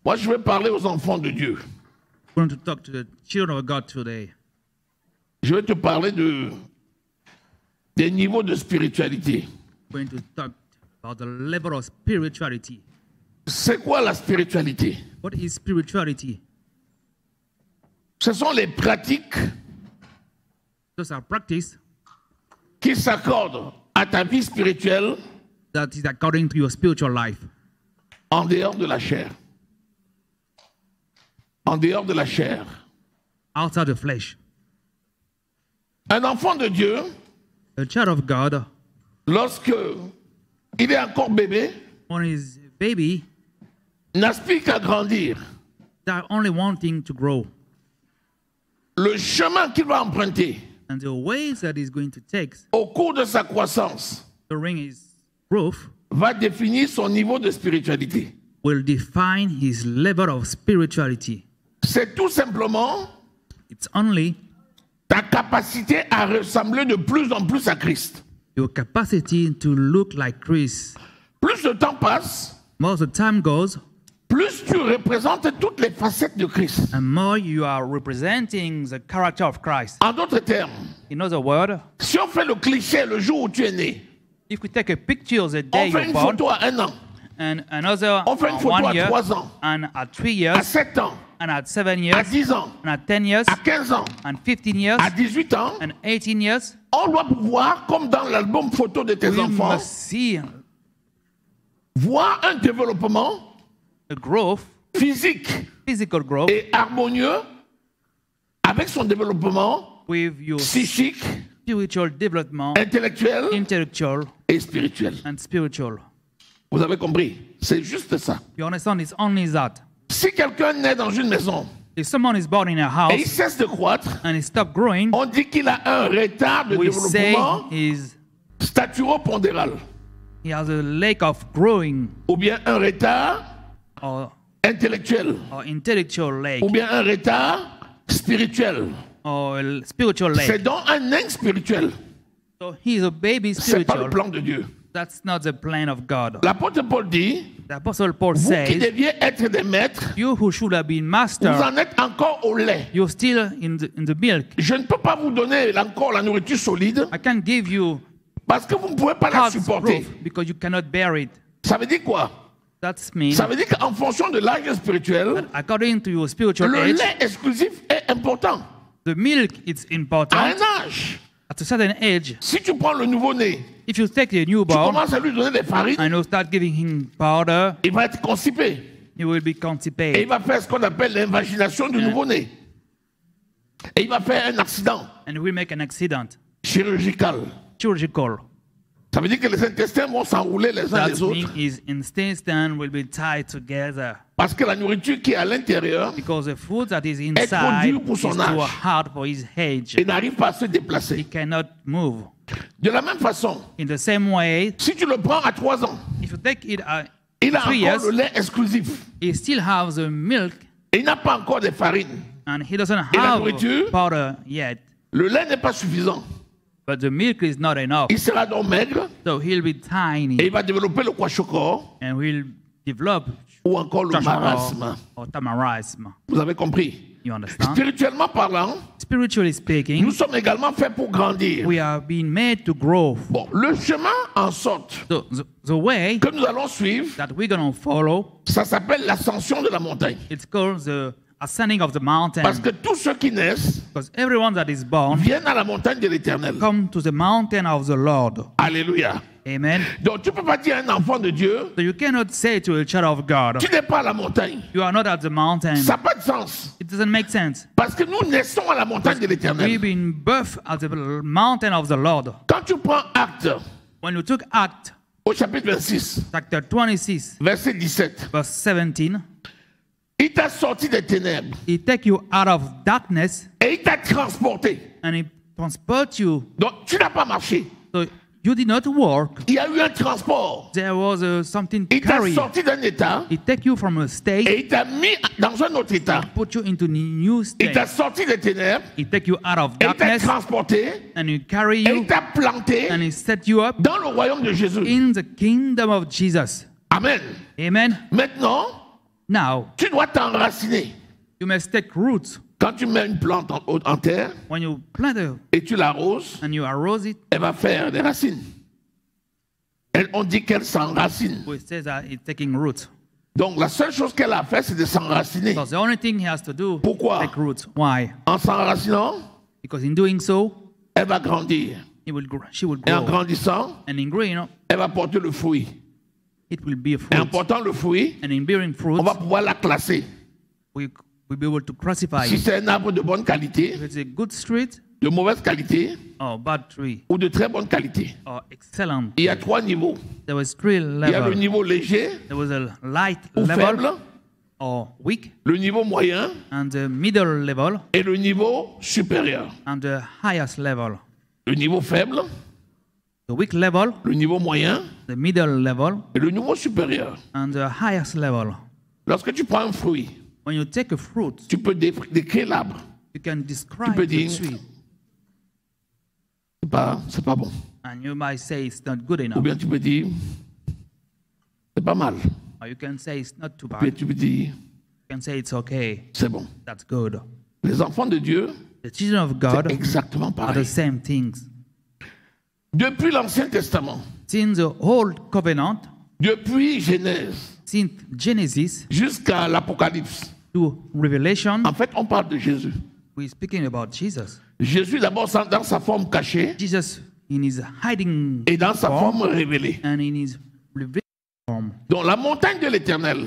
Moi, je vais parler aux enfants de Dieu. We're going to talk to the children of God today. Je vais te parler des niveaux de spiritualité. We're going to talk about the level of spirituality. C'est quoi la spiritualité? What is spirituality? Ce sont les pratiques Those are practice qui s'accordent à ta vie spirituelle that is according to your spiritual life. en dehors de la chair. En dehors de la chair. Outside the flesh. Un enfant de Dieu, A child of God, lorsque il est encore bébé, when he's a baby, n'aspire qu'à grandir. they're only wanting to grow. Le chemin qu'il va emprunter And the ways that he's going to take au cours de sa croissance during his growth va définir son niveau de spiritualité. will define his level of spirituality. C'est tout simplement It's only ta capacité à ressembler de plus en plus à Christ. your capacity to look like Christ. Plus le temps passe, More the time goes, plus tu représentes toutes les facettes de Christ. and more you are representing the character of Christ. En d'autres termes, In other words, si on fait le cliché le jour où tu es né, if we take a picture the on day fait you're une born, photo à 1 an, and another on fait une photo 1 à year, 3 ans, and at 3 à years, 7 ans, and at 7 à years, 10 ans, and at 10 years, à 15 ans, and 15 years, à 18 ans, and 18 years, on doit pouvoir, comme dans l'album photo de tes we enfants, must see voir un développement a growth, physique physical growth, et harmonieux avec son développement with your psychique, spiritual development, intellectuel intellectual, et spirituel. and spiritual. Vous avez compris? C'est juste ça. You understand? It's only that. Si quelqu'un naît dans une maison If someone is born in a et il house cesse de croître, and he stops growing, on dit qu'il a un retard de we say développement is staturopondéral he has a lack of growing ou bien un retard or intellectuel intellectual lack ou bien un retard spirituel. or spiritual lack. C'est donc un nain spirituel. So he is a baby C'est pas le spiritual. plan de Dieu. That's not the plan of God. L'apôtre Paul dit, The Apostle Paul vous qui says, deviez être des maîtres, you who should have been vous master, en êtes encore au lait. you're still in the milk. Je ne peux pas vous donner encore la nourriture solide I can't give you parce que vous ne pouvez pas la hard supporter. proof because you cannot bear it. Ça veut dire quoi? That means Ça veut dire qu'en fonction de l'âge spirituel, according to your spiritual le age, lait exclusif est important. the milk is À important. un âge, At a certain age, si tu prends le nouveau-né, if you take a tu newborn commences à lui donner des farines, and you start giving him powder, il va être constipé. he will be Et il constipated va faire ce qu'on appelle l'invagination du nouveau-né. Et il va faire un accident and will make an accident, chirurgical. chirurgical. Ça veut dire que les intestins vont s'enrouler les uns That les autres means his intestine will be tied together parce que la nourriture qui est à l'intérieur because the food that is est trop inside dur pour is son too âge hard for his age. et n'arrive pas à se He déplacer. cannot move. De la même façon, In the same way, si tu le prends à 3 ans, if you take it at il a 3 encore years, le lait exclusif. he still has the milk Et il n'a pas encore de farine. and he doesn't Et la have nourriture? powder yet. Le lait n'est pas suffisant. But the milk is not enough. Il sera donc maigre So he'll be et tiny il va développer le kwashiorkor and will develop ou encore le marasme. or tamarism. Vous avez compris? You understand? Spirituellement parlant, Spiritually speaking, nous sommes également faits pour grandir. we are being made to grow. Bon, le chemin en sorte So the way que nous allons suivre, that we're going to follow, ça s'appelle l'ascension de la montagne. it's called the ascending of the mountain. Parce que tous ceux qui naissent Because everyone that is born viennent à la montagne de l'Éternel. come to the mountain of the Lord. Alléluia. Amen. Donc tu ne peux pas dire à un enfant de Dieu, So you cannot say to a child of God, tu n'es pas à la montagne. you are not at the mountain. Ça n'a pas de sens. It doesn't make sense. Parce que nous naissons à la montagne de We've l'Éternel. been birthed at the mountain of the Lord. Quand tu prends Acte When you took Act au chapitre 26, chapter 26, verset 17, verse 17, il t'a sorti des ténèbres he take you out of darkness et il t'a transporté. and he transport you. Donc tu n'as pas marché. So you did not work. Il y a eu un transport. There was something to Il t'a carry. sorti d'un état He take you from a state, et il t'a mis dans un autre état. put you into a new Il state. t'a sorti des ténèbres He take you out of et il t'a darkness transporté and he carry et il you t'a planté and he set you up dans le royaume de Jésus. in the kingdom of Jesus. Amen. Amen. Maintenant, Now, Tu dois t'enraciner. you must take roots. Quand tu mets une plante en terre When you plant it et tu l'arroses, and you arrose it, elle va faire des racines. On dit qu'elle s'enracine. we say that it's taking roots. Donc la seule chose qu'elle a fait, c'est de s'enraciner. So the only thing he has to do Pourquoi? is take roots. Why? En s'enracinant, Because in doing so, elle va grandir. she will Et en grow. grandissant, And in growing, elle va porter le fruit. it will be a Et en fruit. portant le fruit, And in bearing fruit, on va pouvoir la classer. we'll be able to classify Si it. c'est un arbre de bonne qualité, If it's a good street de mauvaise qualité or bad tree ou de très bonne qualité. or excellent. Il y a 3 niveaux. There was three Il y a le levels. niveau léger There was a light ou level faible, or weak, le niveau moyen and the middle level et le niveau supérieur. and the highest level. Le niveau faible, The weak level, le niveau moyen the middle level, et le niveau supérieur. and the highest level. Lorsque tu prends un fruit, When you take a fruit, tu peux décrire l'arbre. you can describe peux the dire- tree, C'est pas bon. and you might say it's not good Ou enough, bien tu peux dire, c'est pas mal. or you can say it's not too Ou bien bad. tu peux dire, You can say it's okay, c'est bon. that's good. Les enfants de Dieu, The children of c'est God exactement are the pareil. same things. Depuis l'Ancien Testament, Since the Old Covenant, depuis Genèse since Genesis jusqu'à l'Apocalypse, to Revelation, en fait, on parle de Jésus. we're speaking about Jesus. Jésus d'abord dans sa forme cachée Jesus in his hiding et dans sa form forme révélée. and in his revealed form. Donc la montagne de l'Éternel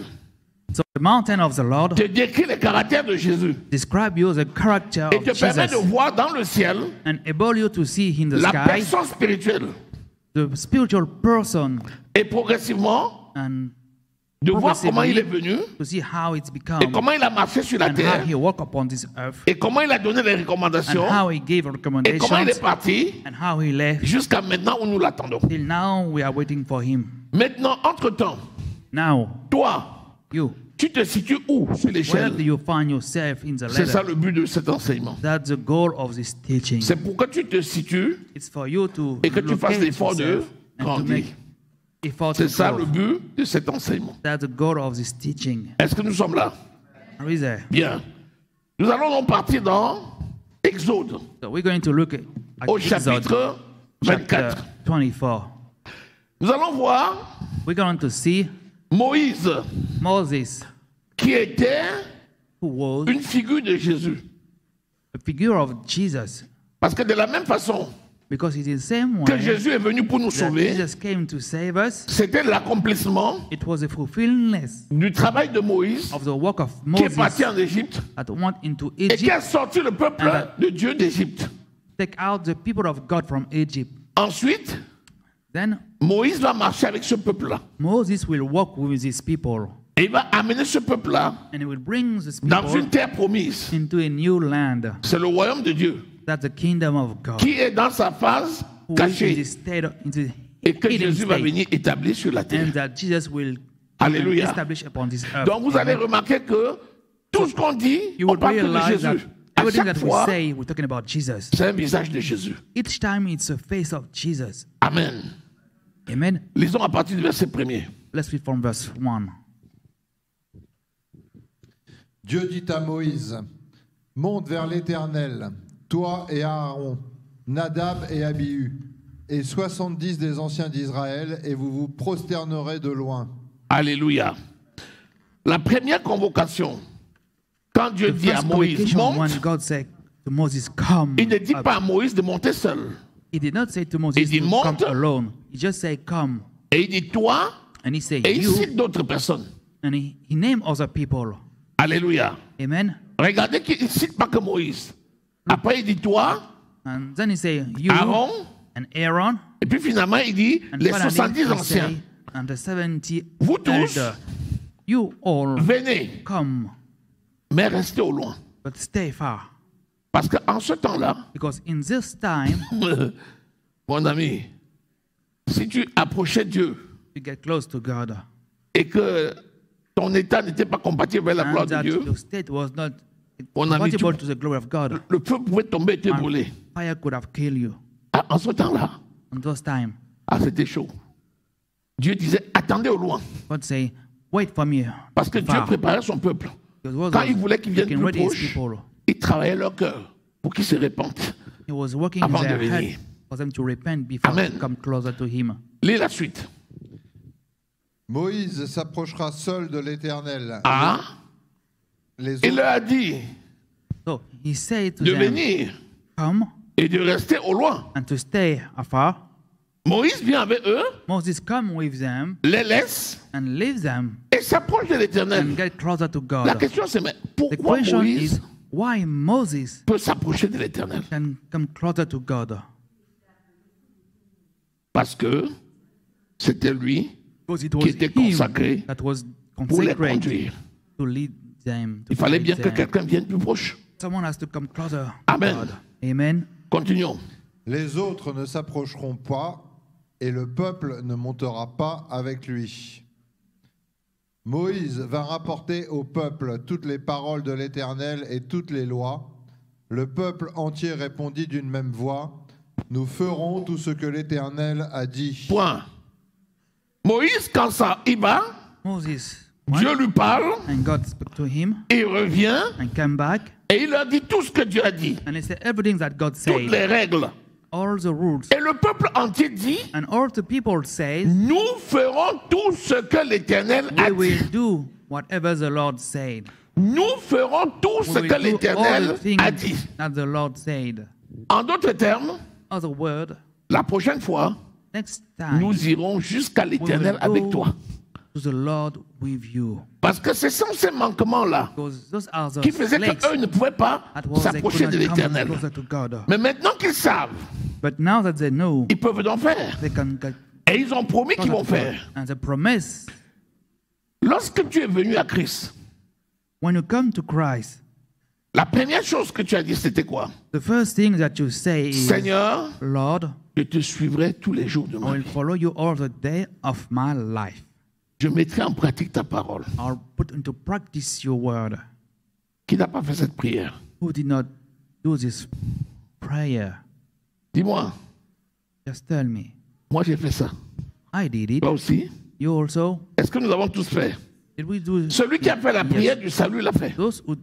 So the mountain of the Lord te décrit le caractère de Jésus describe you the character et of te permet de Jesus voir dans le ciel and able you to see in the la sky personne spirituelle the spiritual person et progressivement and de voir comment il est progressively venu to see how it's et become comment il a marché sur la and how terre he walked upon this earth et comment il a donné les and recommandations how he gave et comment il recommendations est parti and how he left. jusqu'à maintenant où nous l'attendons. Till now we are waiting for him. Maintenant, entre-temps, Now, toi, you, tu te situes où sur where do l'échelle? you find yourself in the C'est ça letter? le but de cet enseignement. That's the goal of this teaching. C'est pour que tu te situes It's for you to et que tu fasses locate l'effort de yourself and to grandir. make effort to C'est ça le grow. but de cet enseignement. That's the goal of this teaching. Est-ce que nous sommes là? Are we there? Bien. Nous allons donc partir dans Exode, So we're going to look at au Exode chapitre chapter 24. 24. Nous allons voir We're going to see Moïse, Moses, qui était who was une figure de Jésus. a figure of Jesus, Parce que de la même façon because it is the same que way Jésus est venu pour nous that sauver, Jesus came to save us. c'était l'accomplissement It was a fulfillment du travail de Moïse of the work of qui est Moses parti en Égypte that went into et qui Egypt, a sorti le peuple de Dieu d'Égypte. take out the people of God from Egypt. Ensuite, Then Moïse va marcher avec ce peuple-là. Moses will walk with his people, Et il va amener ce peuple-là and he will bring these dans people une terre promise. into a new land. C'est le royaume de Dieu That's the kingdom of God, qui est dans sa phase who is in cachée the state, into the et que hidden Jésus va state, venir établir sur la terre. and that Jesus will Alléluia. establish upon this earth. Donc vous allez remarquer que tout ce qu'on dit, You on will parle que de realize that Jésus. À everything chaque that we fois, say, we're talking about Jesus. c'est un visage de Jésus. Each time it's a face of Jesus. Amen. Amen. Lisons à partir du verset 1er. Let's read from verse 1. Dieu dit à Moïse, monte vers l'Éternel, toi et Aaron, Nadab et Abihu, et 70 des anciens d'Israël, et vous vous prosternerez de loin. Alléluia. La première convocation, quand Dieu The dit à first Moïse, convocation when monte, God said to Moses, come il ne dit up. pas à Moïse de monter seul. He did not say to Moses Il dit, to monte. come alone. He just said, come. Et il dit toi, And he said, et il you. cite d'autres personnes. And he named other people. Alléluia. Amen. Regardez qu'il ne cite pas que Moïse. Après, il dit toi, And then he said, you Aaron, and Aaron. et puis finalement, il dit And les finally, 70 he anciens. say, and the 70 Vous tous, elder. You all venez, come, mais restez au loin. but stay far. Parce qu'en ce temps-là, Because in this time, mon ami, si tu approchais Dieu you get close to God. et que ton état n'était pas compatible avec la gloire And de that Dieu, your state was not mon ami, compatible to the glory of God. le feu pouvait tomber et te And brûler. fire could have killed you. En ce temps-là, In those times, c'était chaud. Dieu disait, attendez au loin. God say, wait for me. Parce que Dieu far. préparait son peuple. Because God Quand was il voulait qu'ils viennent getting plus ready his proches, people. il travaillait leur cœur pour qu'ils se répandent. He was working in Avant their de venir. head for them to repent before Amen. to come closer to Him. Lis la suite. Moïse s'approchera seul de l'Éternel. Ah, Les il autres, leur a dit So He said to de them, venir come et de rester au loin. and to stay afar. Moïse vient avec eux, Moses come with them les laisse and leave them et s'approche de and l'Éternel. get closer to La God. question c'est, mais The pourquoi question Moïse is, why Moses peut s'approcher de l'Éternel? can come closer to God? Parce que c'était lui Because it qui was était Him consacré that was pour les consecrated conduire. to lead them. To Il fallait guide bien que them. quelqu'un vienne plus proche. Someone has to come closer Amen. to God. Amen. Continuons. les autres ne s'approcheront pas et le peuple ne montera pas avec lui. Moïse vint rapporter au peuple toutes les paroles de l'Éternel et toutes les lois. Le peuple entier répondit d'une même voix, « Nous ferons tout ce que l'Éternel a dit. » Point. Moïse, quand ça, il va, Moses Dieu went lui parle, and God spoke to him il revient and came back et il leur dit tout ce que Dieu a dit, and he said everything that God toutes said, les règles. all the rules. Et le peuple entier dit, And all the people say, nous ferons tout ce que l'Éternel a we dit. will do whatever the Lord said. Nous ferons tout ce We que will do all l'Éternel the things a dit. that the Lord said. En d'autres termes, Other word, la prochaine fois, next time nous irons jusqu'à we l'Éternel will avec go toi. to the Lord with you. Parce que ce sont ces manquements-là Because those are the qui faisaient slates qu'eux ne pouvaient pas that was they s'approcher could de not come l'Éternel. closer to God. Mais maintenant qu'ils savent, But now that they know, ils peuvent en faire. they can get Et ils ont promis qu'ils closer vont to God. faire. And the promise, Lorsque tu es venu à Christ, when you come to Christ, la première chose que tu as dit, c'était quoi? the first thing that you say is, Seigneur, Lord, je te suivrai tous les jours de I ma will vie. follow you all the day of my life. Je mettrai en pratique ta parole. I'll put into practice your word. Qui n'a pas fait cette prière? Who did not do this prayer? Dis-moi, Just tell me. moi j'ai fait ça. I did it. Toi aussi? You also? Est-ce que nous avons tous fait? Did we do Celui qui a fait la Yes. prière du salut l'a fait. Those who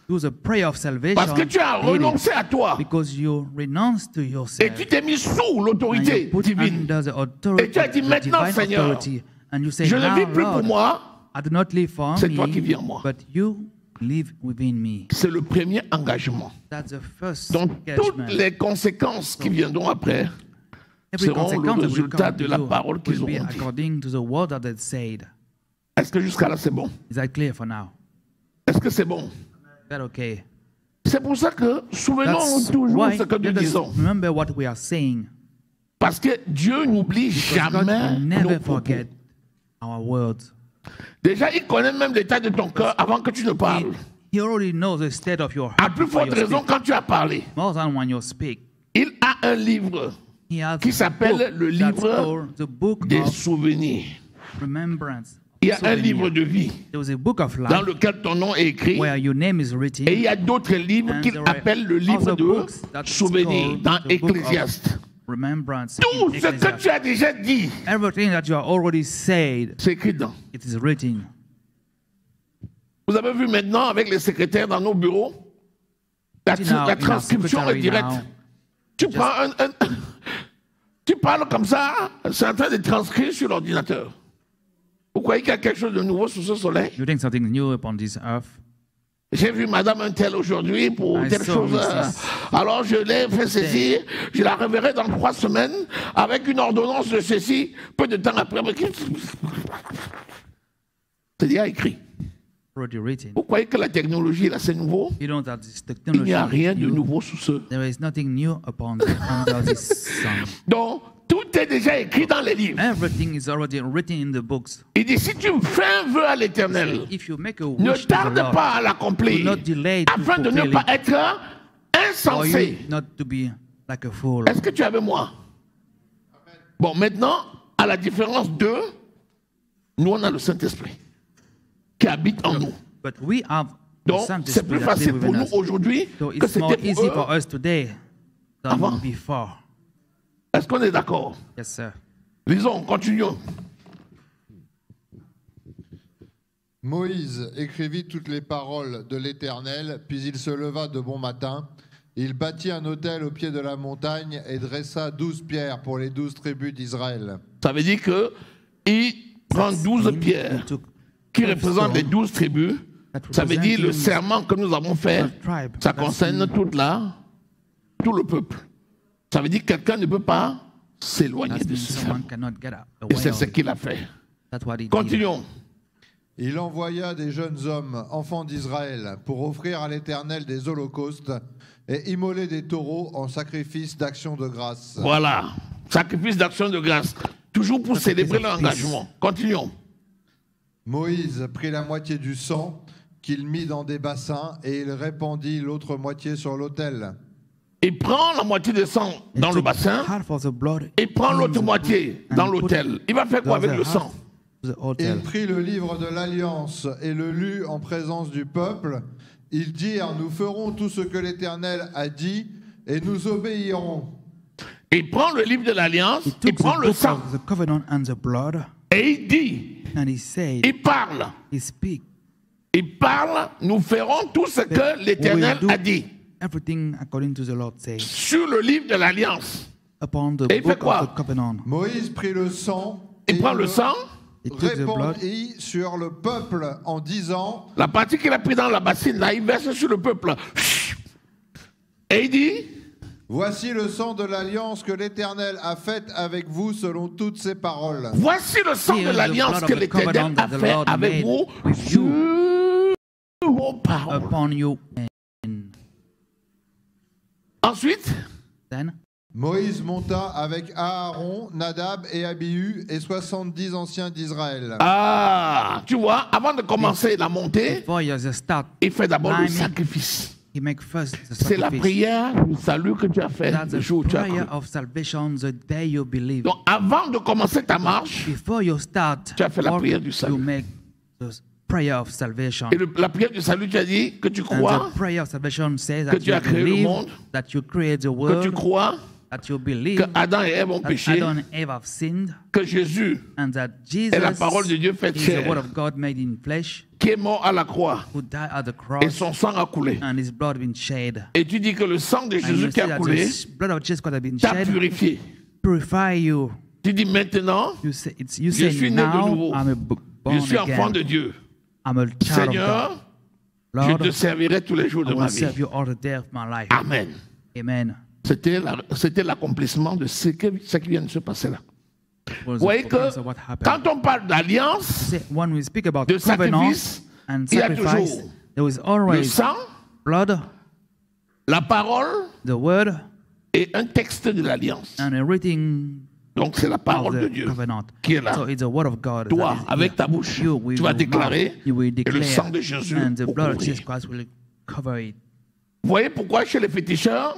do the prayer of salvation Parce que tu as did it. renoncé à toi. Because you renounced to Et yourself. tu t'es mis sous And l'autorité you put divine. under the authority, Et tu as dit, the maintenant, divine Seigneur, authority. And you say, Je ne now, vis plus pour Lord, moi, I do not live for c'est toi qui me, vis en moi. but you live within me. C'est le premier engagement. That's the first Donc toutes engagement. les conséquences qui viendront après Every seront le consequence that will résultat come de to la you parole qu'ils will be auront dit. according to the word that they said. Est-ce que jusqu'à là c'est bon? Is that clear for now? Est-ce que c'est bon? Is that okay? C'est pour ça que souvenons That's toujours why ce que nous let us disons. remember what we are saying. Parce que Dieu n'oublie Because God jamais will nos never propos. forget our words. Déjà, il connaît même l'état de ton cœur avant que tu ne parles. He already knows the state of your À heart plus before forte you raison speak. quand tu as parlé. More than when you speak. Il a un livre He has qui a s'appelle book le that's livre called the book des of souvenirs. remembrance. Il y a un Souvenir. livre de vie There was a book of dans life lequel ton nom est écrit. where your name is written. Et il y a d'autres livres And qu'il there are appelle le livre other de books that's souvenirs called dans the book of Ecclésiaste. Remembrance. Tout in ce que Ecclesiastes. tu as déjà dit, Everything that you have already said, c'est écrit dedans. it is written. Vous avez vu maintenant avec les secrétaires dans nos bureaux, la, See now la in our transcription est secretary directe. now, Tu prends tu parles comme ça, c'est en train de transcrire sur l'ordinateur. Vous croyez qu'il y a quelque chose de nouveau sur ce soleil? you think something new upon this earth. J'ai vu Madame un tel aujourd'hui pour I telle saw chose. Mrs. Alors je l'ai fait ceci, je la reverrai dans 3 semaines avec une ordonnance de ceci. Peu de temps après, c'est déjà écrit. Already written. Vous croyez que la technologie est assez nouveau? You know that this Il technology n'y a is rien de new. nouveau sous ce. There is nothing new under this sun. Donc tout est déjà écrit dans les livres. Everything is already written in the books. Il dit si tu fais un vœu à l'Éternel, If you make a ne wish to the tarde Lord, pas à do l'accomplir, not delay to afin de ne fulfill pas it, être or insensé. you not to be like a fool. Est-ce que tu es avec moi? Bon, maintenant, à la différence d'eux, nous on a le Saint-Esprit qui habite en nous. But we have the Donc, Saint c'est plus Spirit that facile live pour within nous us. aujourd'hui So que it's more c'était pour easy for eux. us today than Avant. before. Est-ce qu'on est d'accord? Yes, sir. Lisons, continuons. Moïse écrivit toutes les paroles de l'Éternel, puis il se leva de bon matin. Il bâtit un autel au pied de la montagne et dressa 12 pierres pour les 12 tribus d'Israël. Ça veut dire qu'il prend 12 pierres qui représentent les 12 tribus. Ça veut dire le serment que nous avons fait, ça concerne tout le peuple. Ça veut dire que quelqu'un ne peut pas s'éloigner de ce serment. Et c'est ce qu'il a fait. Continuons. Il envoya des jeunes hommes, enfants d'Israël, pour offrir à l'Éternel des holocaustes et immoler des taureaux en sacrifice d'action de grâce. Voilà, sacrifice d'action de grâce. Toujours pour célébrer l'engagement. Continuons. Moïse prit la moitié du sang qu'il mit dans des bassins et il répandit l'autre moitié sur l'autel. Il prend la moitié du sang dans le bassin et prend l'autre moitié dans l'autel. Il va faire quoi avec le sang? Il prit le livre de l'Alliance et le lut en présence du peuple. Ils dirent, nous ferons tout ce que l'Éternel a dit et nous obéirons. Il prend le livre de l'Alliance, il prend le sang et il dit, il parle. Il parle, nous ferons tout ce que l'Éternel a dit. Sur le livre de l'Alliance. Et il fait quoi? Moïse prit le sang. Il prend le sang. Répandit sur le peuple en disant, la partie qu'il a pris dans la bassine, là, il verse sur le peuple. Et il dit, voici le sang de l'alliance que l'Éternel a faite avec vous selon toutes ses paroles. Voici le sang de l'alliance que l'Éternel a fait avec vous sur vos paroles. Ensuite, Moïse monta avec Aaron, Nadab et Abihu et 70 anciens d'Israël. Ah, tu vois, avant de commencer la montée, il fait d'abord le sacrifice. C'est la prière du salut que tu as fait le jour où tu as cru. Donc avant de commencer ta marche, tu as fait la prière du salut. Et la prière du salut, tu as dit que tu crois que tu as créé le monde, que tu crois que Adam et Ève ont péché, que Jésus est la parole de Dieu faite chair, qui est mort à la croix, et son sang a coulé. Et tu dis que le sang de Jésus qui a coulé t'a purifié. Tu dis maintenant, je suis né de nouveau, je suis enfant de Dieu. Seigneur, je te servirai tous les jours de ma vie. Amen. C'était l'accomplissement de ce qui vient de se passer là. Vous voyez que quand on parle d'alliance, de sacrifice, il y a toujours le sang, la parole et un texte de l'alliance. Donc c'est la parole de Dieu qui est là. Toi, avec ta bouche, tu vas déclarer et le sang de Jésus pour couvrir. Vous voyez pourquoi chez les féticheurs,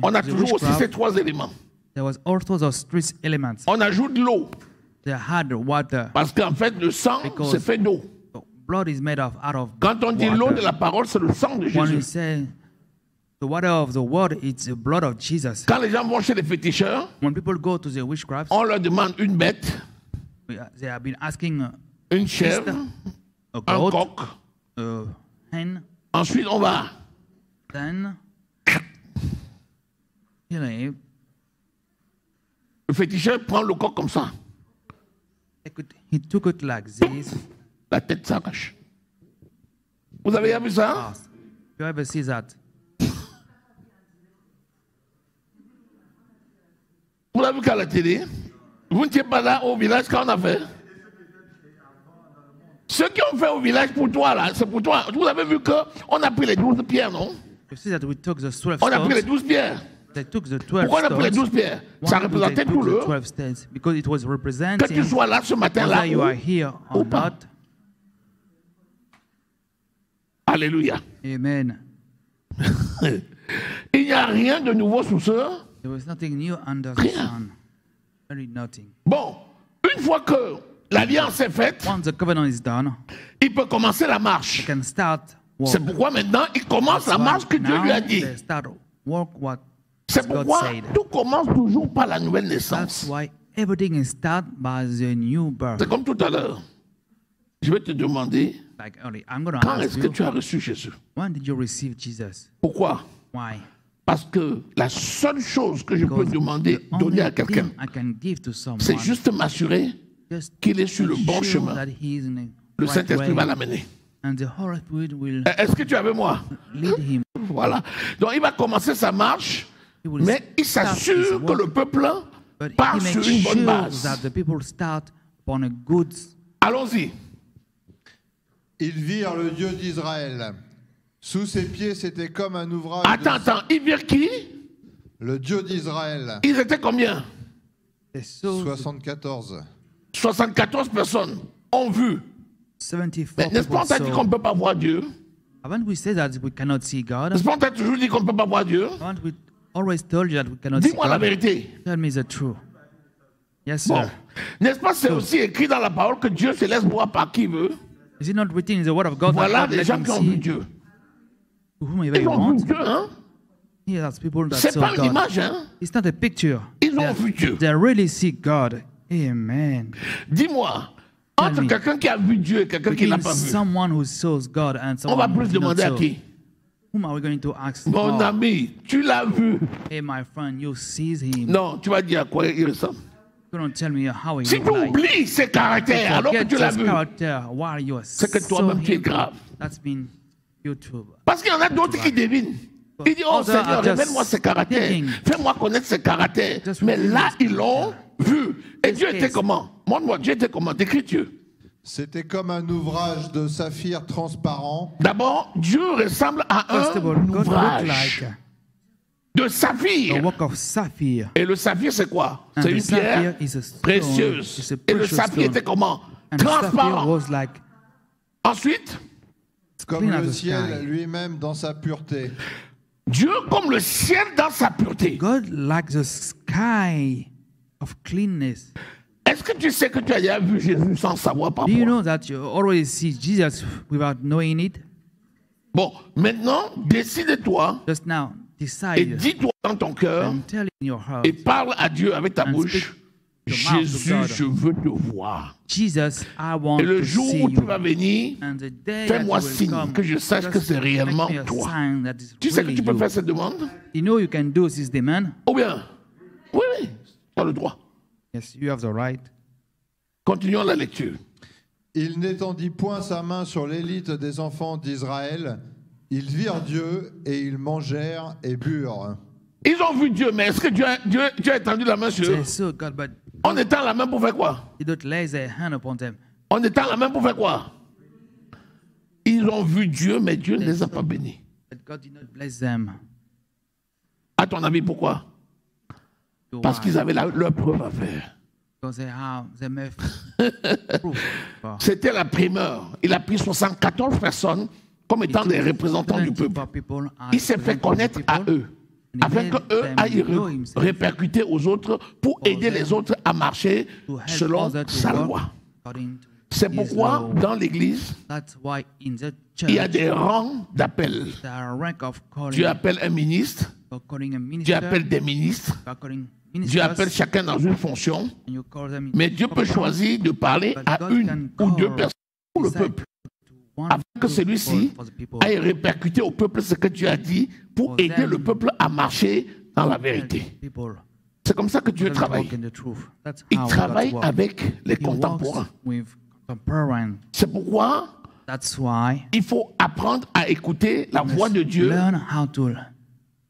on a toujours aussi ces trois éléments. On ajoute l'eau. Parce qu'en fait, le sang, c'est fait d'eau. Quand on dit l'eau de la parole, c'est le sang de Jésus. Quand les gens vont chez les féticheurs, on leur demande une bête, une chèvre, un coq. Ensuite, on va... Le féticheur prend le coq comme ça. La tête s'arrache. Vous avez vu ça? Vous l'avez vu qu'à la télé? Vous n'étiez pas là au village quand on a fait? Ceux qui ont fait au village pour toi, là, c'est pour toi. Vous avez vu qu'on a pris les 12 pierres, non? On a pris les 12 pierres. Pourquoi on a pris les 12 pierres? Ça représentait tout le... Que tu sois là ce matin-là ou pas. Alléluia. Amen. Il n'y a rien de nouveau sous ce... Rien. Bon, une fois que l'alliance est faite, il peut commencer la marche. C'est pourquoi maintenant, il commence la marche que Dieu lui a dit. C'est pourquoi tout commence toujours par la nouvelle naissance. C'est comme tout à l'heure. Je vais te demander, like early, I'm going to quand ask est-ce que you, tu as reçu Jésus? when did you receive Jesus? Pourquoi? Why? Parce que la seule chose que je peux demander, The donner à only quelqu'un, thing I can give to someone, c'est juste m'assurer just qu'il est sur le bon ensure chemin. that he is in the Le right Saint-Esprit way, va l'amener. and the Holy Spirit will Est-ce que tu es avec moi? lead him. Voilà. Donc il va commencer sa marche, He will mais il start s'assure his que work, le peuple but part he sur makes une bonne sure base. that the people start upon a good. Allons-y. Ils virent le Dieu d'Israël. Sous ses pieds, c'était comme un ouvrage. Attends. Ils virent qui? Le Dieu d'Israël. Ils étaient combien? 74. 74 personnes ont vu. 74 Mais n'est-ce pas, on t'a dit qu'on ne peut pas voir Dieu? Haven't we said that we cannot see God? N'est-ce pas, on t'a toujours dit qu'on ne peut pas voir Dieu? Haven't we always told you that we cannot see Dis-moi la God? vérité. Tell me the truth. Yes, Bon. sir. N'est-ce pas, c'est aussi écrit dans la parole que Dieu se laisse voir par qui veut? Is it not written in the Word of God Voilà that God des let gens him qui ont vu see Dieu. whomever Ils he ont vu wants? Dieu, hein? Here, that's people that C'est saw pas une God. image, hein? It's not a picture. Ils ont vu Dieu. They really see God. Amen. Dis-moi, entre me. quelqu'un qui a vu Dieu et quelqu'un qui ne l'a Between pas vu, someone who shows God and on va someone who plus did not demander à show, qui? whom are we going to ask? Mon for? ami, tu l'as vu. Hey, my friend, you see him. Non, tu vas dire à quoi il ressemble. You don't tell me how he Si looks tu like. oublies ses caractères alors que Forget tu l'as his vu, character while you are c'est que so toi-même tu es him. grave. That's been YouTube. Parce qu'il y en a d'autres qui devinent. Ils disent, oh Others are Seigneur, just révèle-moi ses caractères. thinking. Fais-moi connaître ses caractères. Just Mais reveal là, his ils l'ont vu. Et This Dieu était case. comment? Montre-moi, Dieu était comment? Décris Dieu. C'était comme un ouvrage de saphir transparent. D'abord, Dieu ressemble à First of all, un God looked ouvrage like de a saphir. work of sapphire. Et le saphir, c'est quoi? And C'est the une pierre sapphire is a stone. précieuse. It's a Et le precious saphir stone. était comment? And the sapphire Transparent. was like Ensuite, Comme clean as le the ciel sky. lui-même dans sa pureté. Dieu comme le ciel dans sa pureté. God like the sky of cleanness. Est-ce que tu sais que tu as déjà vu Jésus sans savoir Do you parfois? know that you already see Jesus without knowing it? Bon, maintenant, décide-toi Just now, et decide dis-toi dans ton cœur and tell in your heart, et parle à Dieu avec ta And bouche. speak the mouth of Jésus, God. je veux te voir. Jesus, I want Et le to jour see où tu you. vas venir, And the day that fais-moi you will signe come, que je sache que just c'est réellement make me a toi. sign that is Tu sais que really tu peux you. faire cette demande? You know you can do this demand. Ou bien, oui, tu as le droit. Yes, you have the right. Continuons la lecture. Il n'étendit point sa main sur l'élite des enfants d'Israël. Ils virent Dieu et ils mangèrent et burent. Ils ont vu Dieu, mais est-ce que Dieu a étendu la main sur eux? They saw God, but On étend la main pour faire quoi? He don't lay their hand upon them. On étend la main pour faire quoi? Ils ont vu Dieu, mais Dieu ne les a pas bénis. But God did not bless them. À ton avis, pourquoi? Parce qu'ils avaient leur preuve à faire. Because they made proof. C'était la primeur. Il a pris 74 personnes comme étant des représentants du peuple. Il s'est fait connaître à eux, afin qu'eux aillent répercuter aux autres pour aider les autres à marcher selon sa loi. C'est pourquoi dans l'Église, il y a des rangs d'appel. Dieu appelle un ministre, Dieu appelle des ministres, Dieu appelle chacun dans une fonction, mais Dieu peut choisir de parler à une ou deux personnes pour le peuple, afin que celui-ci aille répercuter au peuple ce que Dieu a dit pour aider le peuple à marcher dans la vérité. C'est comme ça que Dieu travaille. Il travaille avec les contemporains. C'est pourquoi il faut apprendre à écouter la voix de Dieu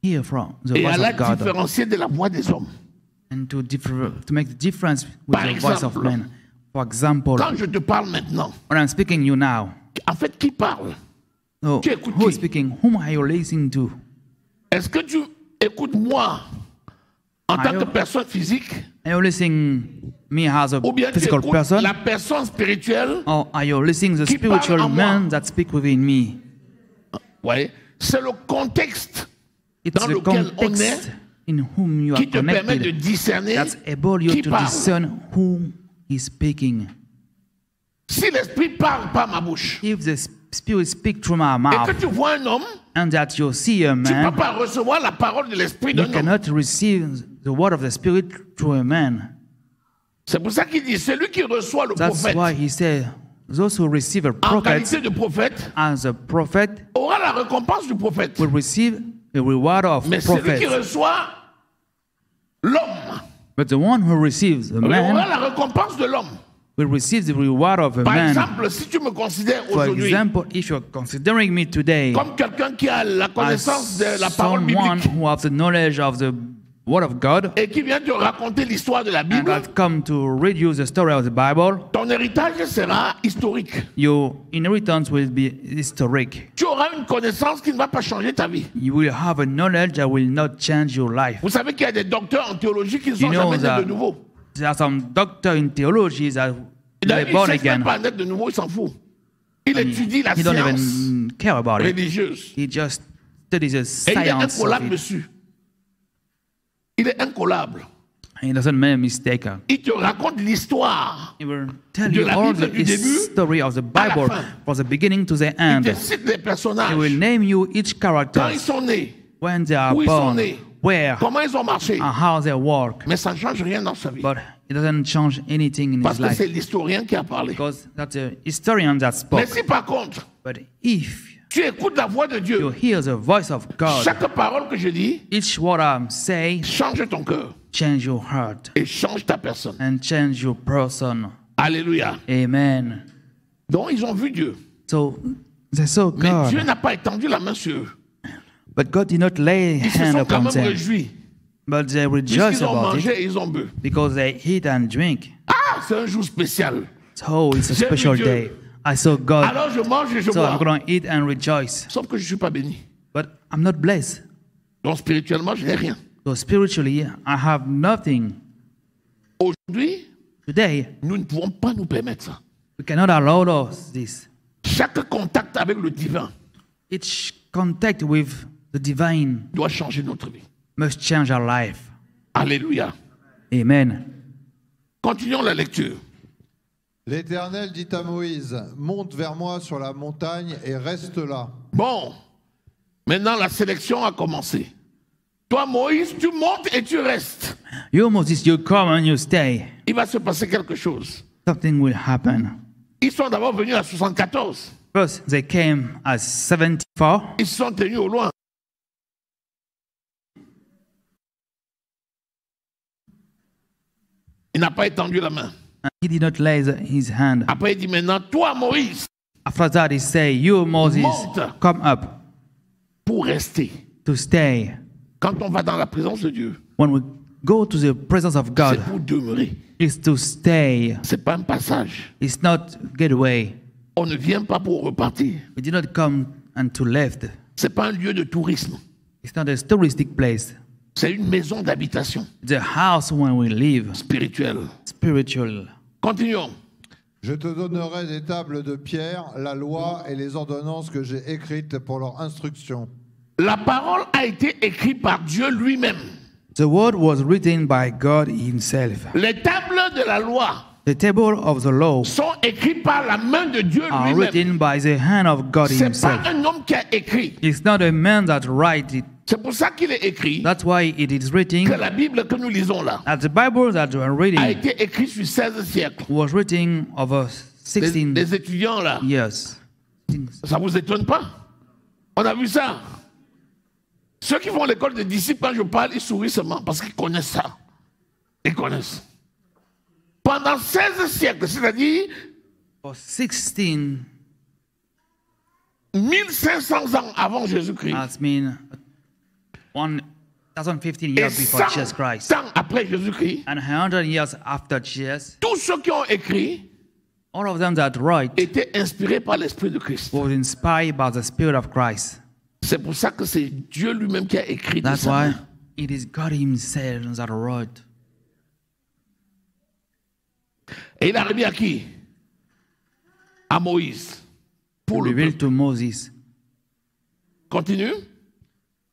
et à la différencier de la voix des hommes. And to make the difference with the voice of men. For example, quand je te parle maintenant, when I'm speaking you now, en fait, qui parle? no, Tu écoutes who qui? is speaking? Whom are you listening to? Est-ce que tu écoutes moi en tant que personne physique? Are you listening me as a Ou bien tu physical écoutes person? la personne spirituelle? Or are you listening to the qui parle spiritual en moi? man that speak within me? Ouais, c'est le contexte It's dans the lequel on context est in whom you are qui te permet de connected discerner that's able you qui to parle. discern whom is speaking. Si l'esprit parle par ma bouche If the spirit speak through my et mouth que tu vois un homme, and that you see a tu ne peux man, pas recevoir la parole de l'esprit you d'un homme. cannot receive the word of the spirit through a man. C'est pour ça qu'il dit, celui qui reçoit le That's prophète why he said, those who receive a prophet, en qualité de prophète, as a prophet, aura la récompense du prophète. will receive the reward of Mais celui qui prophet. reçoit l'homme But the one who receives the aura man la récompense de l'homme. will receive the reward of a Par man. exemple, si tu me considères For aujourd'hui example, if you're considering me today comme quelqu'un qui a la as connaissance de la parole someone biblique who has the knowledge of the Word of God et qui vient te raconter l'histoire de la and Bible, has come to read you the story of the Bible, ton héritage sera historique. your inheritance will be historic. Tu auras une connaissance qui ne va pas changer ta vie. You will have a knowledge that will not change your life. Vous savez qu'il y a des docteurs en théologie qui ne sont You know jamais nés that de nouveau. there are some doctors in theology that D'ailleurs, were il born ne cherche même again. pas à naître de nouveau, il s'en fout. Il étudie la He don't science even care about it. religieuse. He just studies the Et il est science incollable of it. dessus. Il est incollable. He doesn't make a mistake. Il te raconte l'histoire. He will tell De you la all Bible the du début history of the à la Bible fin. from the beginning to the Il end. te cite les personnages. He will name you each character, Quand ils sont nés, when they are où ils sont born, nés, where, comment ils ont marché. and how they work. Mais ça ne change rien dans sa vie. But it doesn't change anything in Parce his que life c'est l'historien qui a parlé. because that's a historian that Mais spoke. si par contre, But if tu écoutes la voix de you Dieu, hear the voice of God, chaque parole que je dis, each word I say change ton cœur change your heart et change ta personne. and change your person. Alléluia. Amen. Donc ils ont vu Dieu. So they saw Mais Dieu God, n'a pas étendu la main sur eux. but God did not lay Ils se hand sont quand upon même them, réjouis. but they rejoiced Puisqu'ils ont about mangé it et ils ont bu. because they eat and drink. Ah, c'est un jour spécial. So it's a J'ai vu special Dieu. day. I saw God, Alors je mange et je so I'm bois. going to eat and rejoice. Sauf que je ne suis pas béni. But I'm not blessed. Donc spirituellement, je n'ai rien. So spiritually, I have nothing. Aujourd'hui, Today, nous ne pouvons pas nous permettre ça. we cannot allow us this. Chaque contact avec le divin Each contact with the divine doit changer notre vie. must change our life. Alléluia. Amen. Continuons la lecture. L'Éternel dit à Moïse, monte vers moi sur la montagne et reste là. Bon, maintenant la sélection a commencé. Toi, Moïse, tu montes et tu restes. You, Moses, you come and you stay. Il va se passer quelque chose. Something will happen. Ils sont d'abord venus à 74. First, they came at 74. Ils se sont tenus au loin. Il n'a pas étendu la main. And he did not lay his hand. Après, il dit maintenant, toi, Moïse, After that, he say, you, Moses, Monte. come up pour rester. to stay. Quand on va dans la présence de Dieu, When we go to the presence of c'est God, pour demeurer. it's to stay. C'est pas un passage. It's not getaway. On ne vient pas pour repartir. We did not come and to left. C'est pas un lieu de tourisme. It's not a touristic place. C'est une maison d'habitation It's a house when we live, spirituelle. spiritual. Continuons. Je te donnerai des tables de pierre, la loi et les ordonnances que j'ai écrites pour leur instruction. La parole a été écrite par Dieu lui-même. The word was written by God himself. Les tables de la loi The table of the law sont écrites par la main de Dieu are lui-même. written by the hand of God C'est himself. pas un homme qui a écrit. It's not a man that writes it. C'est pour ça qu'il est écrit That's why it is que written la Bible que nous lisons là that the Bible that we are a reading été écrite sur 16 siècles. was written over 16 Les étudiants là, years. ça vous étonne pas? On a vu ça. Ceux qui vont à l'école des disciples, quand je parle, ils sourient seulement parce qu'ils connaissent ça. Ils connaissent. Pendant 16 siècles, c'est-à-dire For 16 1500 ans avant Jésus-Christ, has been 1015 et years before Jesus 100 Christ. ans après Jésus-Christ, And 100 years after Jesus, tous ceux qui ont écrit all of them that write étaient inspirés par l'Esprit de Christ. was inspired by the Spirit of Christ. C'est pour ça que c'est Dieu lui-même qui a écrit de That's sa why main. it is God himself that wrote. Et il a remis à qui? À Moïse. Pour le Revealed peuple. to Moses. Continue.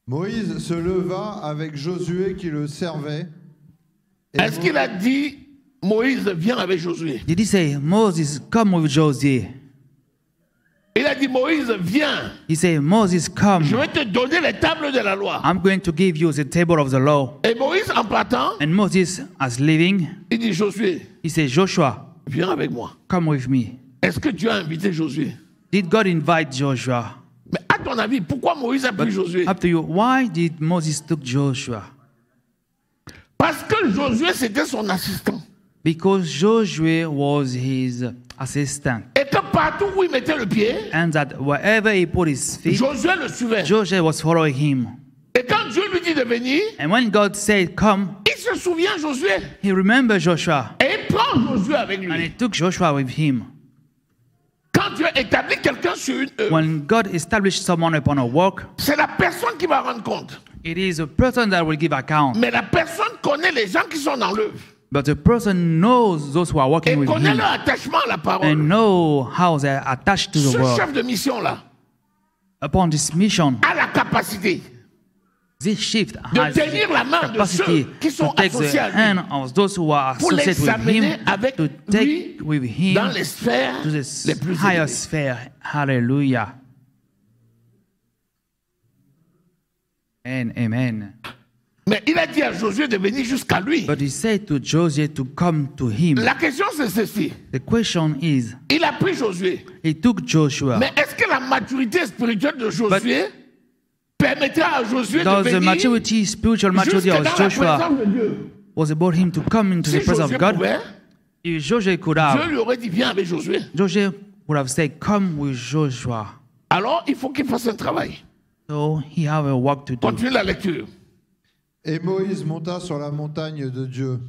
Moïse se leva avec Josué qui le servait. Et Est-ce qu'il a dit, Moïse, viens avec Josué? Did he say, Moses, come with Josie? Il a dit, Moïse, viens. He said, Moses, come. Je vais te donner les tables de la loi. I'm going to give you the table of the law. Et Moïse, en partant, And Moses, as living, il dit, Josué, he said, Joshua, viens avec moi. come with me. Est-ce que Dieu a invité Josué? Did God invite Joshua? Mais à ton avis, pourquoi Moïse a pris Josué? Up to you. Why did Moses took Joshua? Parce que Josué, c'était son assistant. Because Joshua was his assistant. Et que partout où il mettait le pied, and that wherever he put his feet, Josué le suivait. Joshua was following him. Et quand Dieu lui dit de venir, and when God said, come, il se souvient Josué. He remembered Joshua. Et il prend Josué avec lui. And he took Joshua with him. Quand Dieu établit quelqu'un sur une œuvre, when God established someone upon a work, c'est la personne qui va rendre compte. It is a person that will give account. Mais la personne connaît les gens qui sont dans l'œuvre. But the person knows those who are working with him. Et connaît leur attachement à la parole. And know how they are attached to the word. Ce chef de mission là, upon this mission, a la capacité this shift de tenir la main de ceux qui sont associés à lui, pour les amener avec lui dans les sphères les plus élevées. Hallelujah. Amen. Mais il a dit à Josué de venir jusqu'à lui. But he said to Joshua to come to him. La question c'est ceci. The question is, il a pris Josué. He took Joshua. Mais est-ce que la maturité spirituelle de Josué permettra à Josué de venir the maturity, spiritual maturity of Joshua was about him to come into the presence of God? If Joshua could have, Dieu lui aurait dit viens avec Josué. Joshua would have said come with Joshua. Alors il faut qu'il fasse un travail. So he have a work to do. Continue la lecture. Et Moïse monta sur la montagne de Dieu.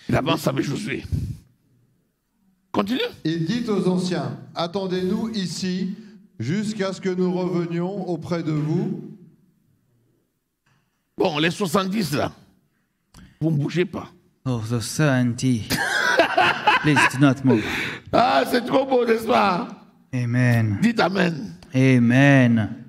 Il avance avec Josué. Continue. Il dit aux anciens, attendez-nous ici jusqu'à ce que nous revenions auprès de vous. Bon, les 70 là, vous ne bougez pas. Oh, the 70. Please do not move. Ah, c'est trop beau, n'est-ce pas? Amen. Dites Amen. Amen.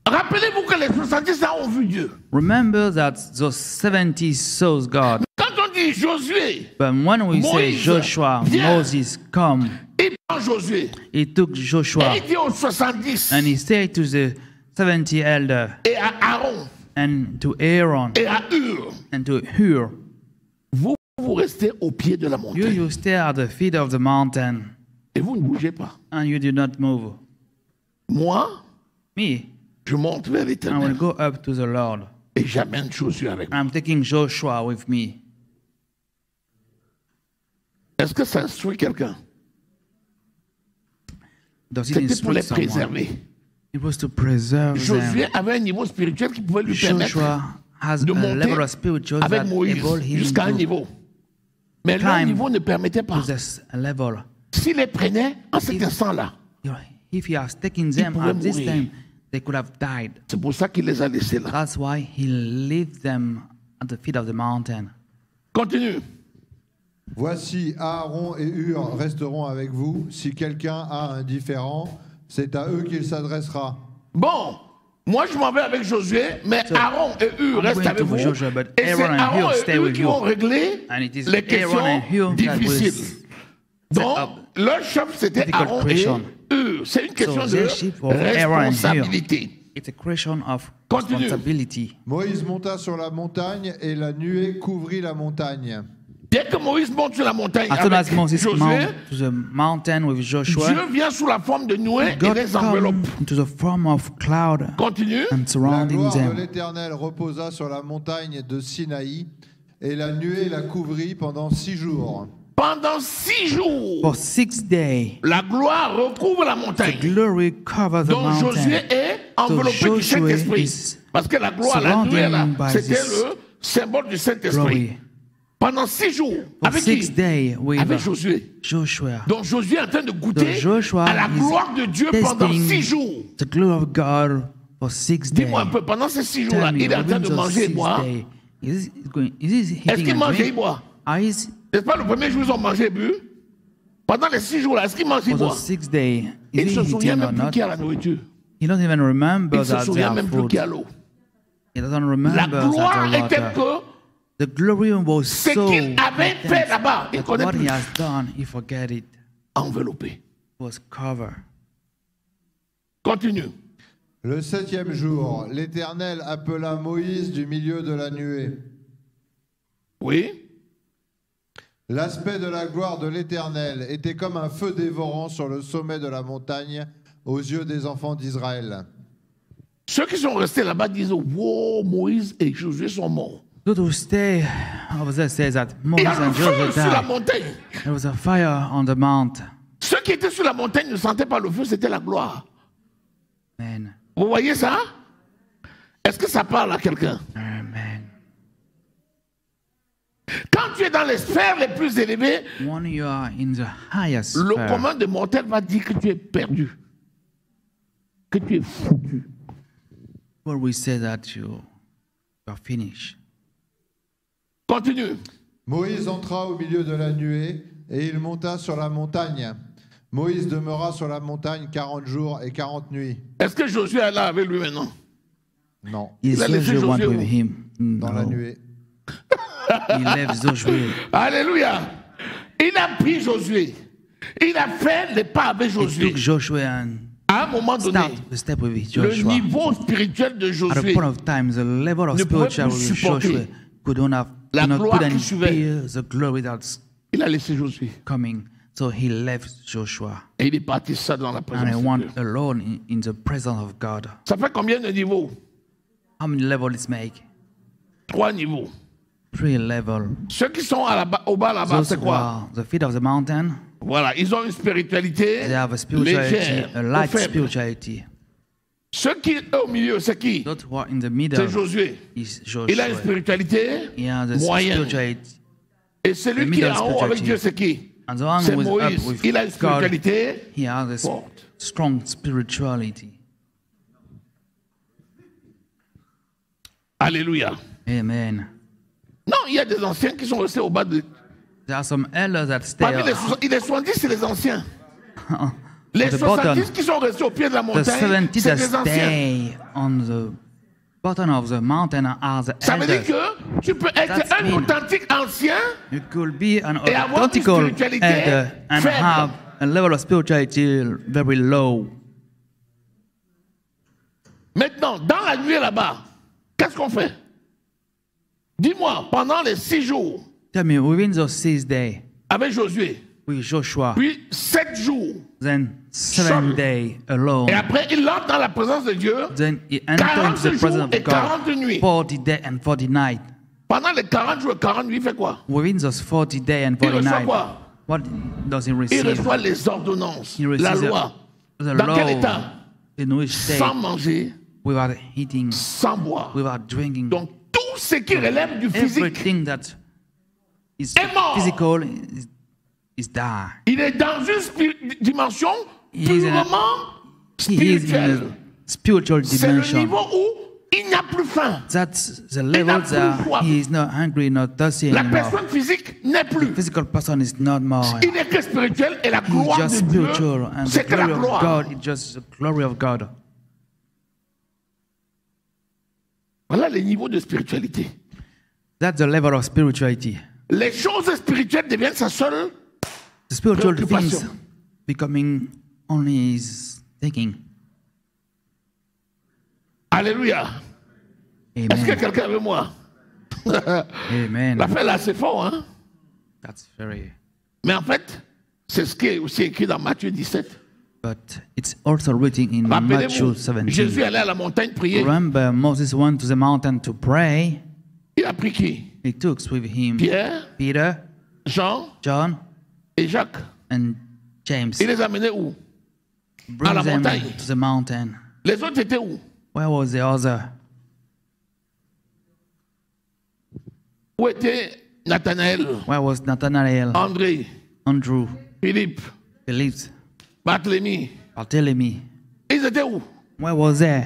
Rappelez-vous que les 70 ans ont vu Dieu. Remember that those 70 saw God. Quand on dit Josué, but when we say Joshua, Moses, come, il prend Josué. He took Joshua. Et il dit aux 70. And he said to the 70 elders. Et à Aaron. And to Aaron. Et à Hur. And to Hur. Vous restez au pied de la montagne. You stay at the feet of the mountain. Et vous ne bougez pas. And you do not move. Moi, me, je monte vers l'Éternel. I will go up to the Lord. Et j'amène Josué avec moi. I'm taking Joshua with me. Est-ce que ça instruit quelqu'un? C'était pour les préserver. It was to preserve Josué avait un niveau spirituel qui pouvait lui permettre de monter avec Moïse jusqu'à un niveau. Mais le niveau ne permettait pas. S'il les prenait en cet instant-là, if he has taken them at this time, they could have died. C'est pour ça qu'il les a laissés là. That's why he left them at the feet of the mountain. Continue. Voici Aaron et Hur resteront avec vous. Si quelqu'un a un différend, c'est à eux qu'il s'adressera. Bon, moi je m'en vais avec Josué, mais Aaron et Hur restent avec vous. Joshua, et c'est Aaron et Hur qui vont régler les questions difficiles. Donc, leur chef c'était Aaron et Hur. C'est une question de responsabilité. It's a question of responsibility. Moïse monta sur la montagne et la nuée couvrit la montagne. Dès que Moïse monte sur la montagne avec Josué, Dieu vient sous la forme de nuée et les enveloppe. Continue. La gloire de l'Éternel reposa sur la montagne de Sinaï et la nuée la couvrit pendant 6 jours. Pendant 6 jours, for 6 days, la gloire recouvre la montagne. The glory covers the Donc Josué est enveloppé du Saint-Esprit. Parce que la gloire, la nuée, là, c'était le symbole du Saint-Esprit. Pendant 6 jours, avec qui? Avec Josué. Donc Josué est en train de goûter à la gloire de Dieu pendant 6 jours. Dis-moi un peu, pendant ces 6 jours-là, il est en train de manger et boire. Est-ce qu'il mange et boit? N'est-ce pas le premier jour ils ont mangé et bu? Pendant les 6 jours-là, est-ce qu'il mange et boit? Il ne se souvient même plus qu'il y a la nourriture. Il ne se souvient même plus qu'il y a l'eau. La gloire est telle que ce qu'il avait fait là-bas, il connaît plus. Enveloppé. Continue. Le 7e jour, l'Éternel appela Moïse du milieu de la nuée. Oui. L'aspect de la gloire de l'Éternel était comme un feu dévorant sur le sommet de la montagne aux yeux des enfants d'Israël. Ceux qui sont restés là-bas disent, wow, Moïse et Josué sont morts. Those who stay over there say that Moses and Joshua died. There was a fire on the mount. Ceux qui étaient sur la montagne ne sentaient pas le feu, c'était la gloire. Amen. Vous voyez ça? Est-ce que ça parle à quelqu'un? Amen. Quand tu es dans les sphères les plus élevées, when you are in the highest le sphere, commun des mortels va dire que tu es perdu, que tu es foutu. where we say that you are finished. Continue. Moïse entra au milieu de la nuée et il monta sur la montagne. Moïse demeura sur la montagne 40 jours et 40 nuits. Est-ce que Josué est là avec lui maintenant? Non. Is Joshua went with him? Dans la nuée. He left Joshua. Alléluia. Il a pris Josué. Il a fait les pas avec Josué. He took Joshua and à un moment donné, step with le Joshua. niveau spirituel de At a Josué point of time, the level of ne pouvait spirituality plus of Joshua supporter couldn't bear the glory that's il a laissé Josué. coming. So he left Joshua. Et il est parti seul dans la And présence he de went Dieu. alone in the presence of God. Ça fait combien de niveaux? How many levels it make? 3 niveaux. 3 levels. Ceux qui sont au bas là-bas, Those c'est who quoi? are the feet of the mountain, Voilà, ils ont une spiritualité they have a spirituality, légère, a light faible. spirituality. Ceux qui sont au milieu, c'est qui? Those who are in the middle C'est Josué. is Il a une Joshua. spiritualité He has a moyenne. spirituality. Et celui the qui est middle en haut avec spirituality. Dieu, c'est qui? And the one C'est who is up Moïse. with Il a une God, spiritualité he has a forte. strong spirituality. Alléluia. Amen. Non, il y a des anciens qui sont restés au bas de... There are some elders that stay Parmi les 70, c'est les anciens. Les the bottom. 70 qui sont restés au pied de la The montagne, 70 c'est that des anciens. stay on the bottom of the mountain are the Ça veut dire elders. que tu peux être That's un mean. authentique ancien You could be an et avoir une authentical spiritualité elder and faible. have a level of spirituality very low. Maintenant, dans la nuit là-bas, qu'est-ce qu'on fait? Dis-moi, pendant les 6 jours, Tell me, within those 6 days, avec Josué, with Joshua, puis 7 jours, then 7 seul. days alone, et après il entre dans la présence de Dieu, then he entered into 40 the jours presence et of God 40 nuits. 40 days and 40 nights. Pendant les 40 jours et 40 nuits, il fait quoi? Within those 40 days and Il 40 reçoit nights, quoi? what does he Il receive? reçoit les ordonnances, He la receives loi. the Dans quel law état? in which state, Sans manger, without eating, sans boire. without drinking. Donc tout ce qui relève du physique, Everything that is est mort. physical is die. il est dans une dimension He is in a- purement He is in spirituelle. a spiritual C'est le dimension. niveau où il n'a plus faim. That's the n'a level plus that soif. he is not hungry, not thirsty La anymore. personne physique n'est plus. Physical person is not more. Il n'est que spirituel et la He's gloire just de Dieu, spiritual, and the c'est que la glory of gloire. God is just the glory of God. Voilà les niveaux de spiritualité. That's the level of spirituality. Les choses spirituelles deviennent sa seule. The spiritual things Préoccupation. becoming only his thinking. Alléluia. Est-ce que Amen. quelqu'un est avec moi? Amen. L'affaire là, c'est fort, hein? That's very. Mais en fait, c'est ce qui est aussi écrit dans Matthieu 17. But it's also written in Matthew Rappelez-vous, 17. Jésus allait à la montagne prier. Remember, Moses went to the mountain to pray. Il a pris qui? He took with him Pierre, Peter, Jean John, et Jacques. and James. Il les a menés où? Bring la them montagne. to the mountain. Les autres étaient où? Where was the other? Où était Nathanaël, Where was Nathanael, André, Andrew, Philippe, Philip, Barthélemy? Barthélemy? Ils étaient où? Where was they?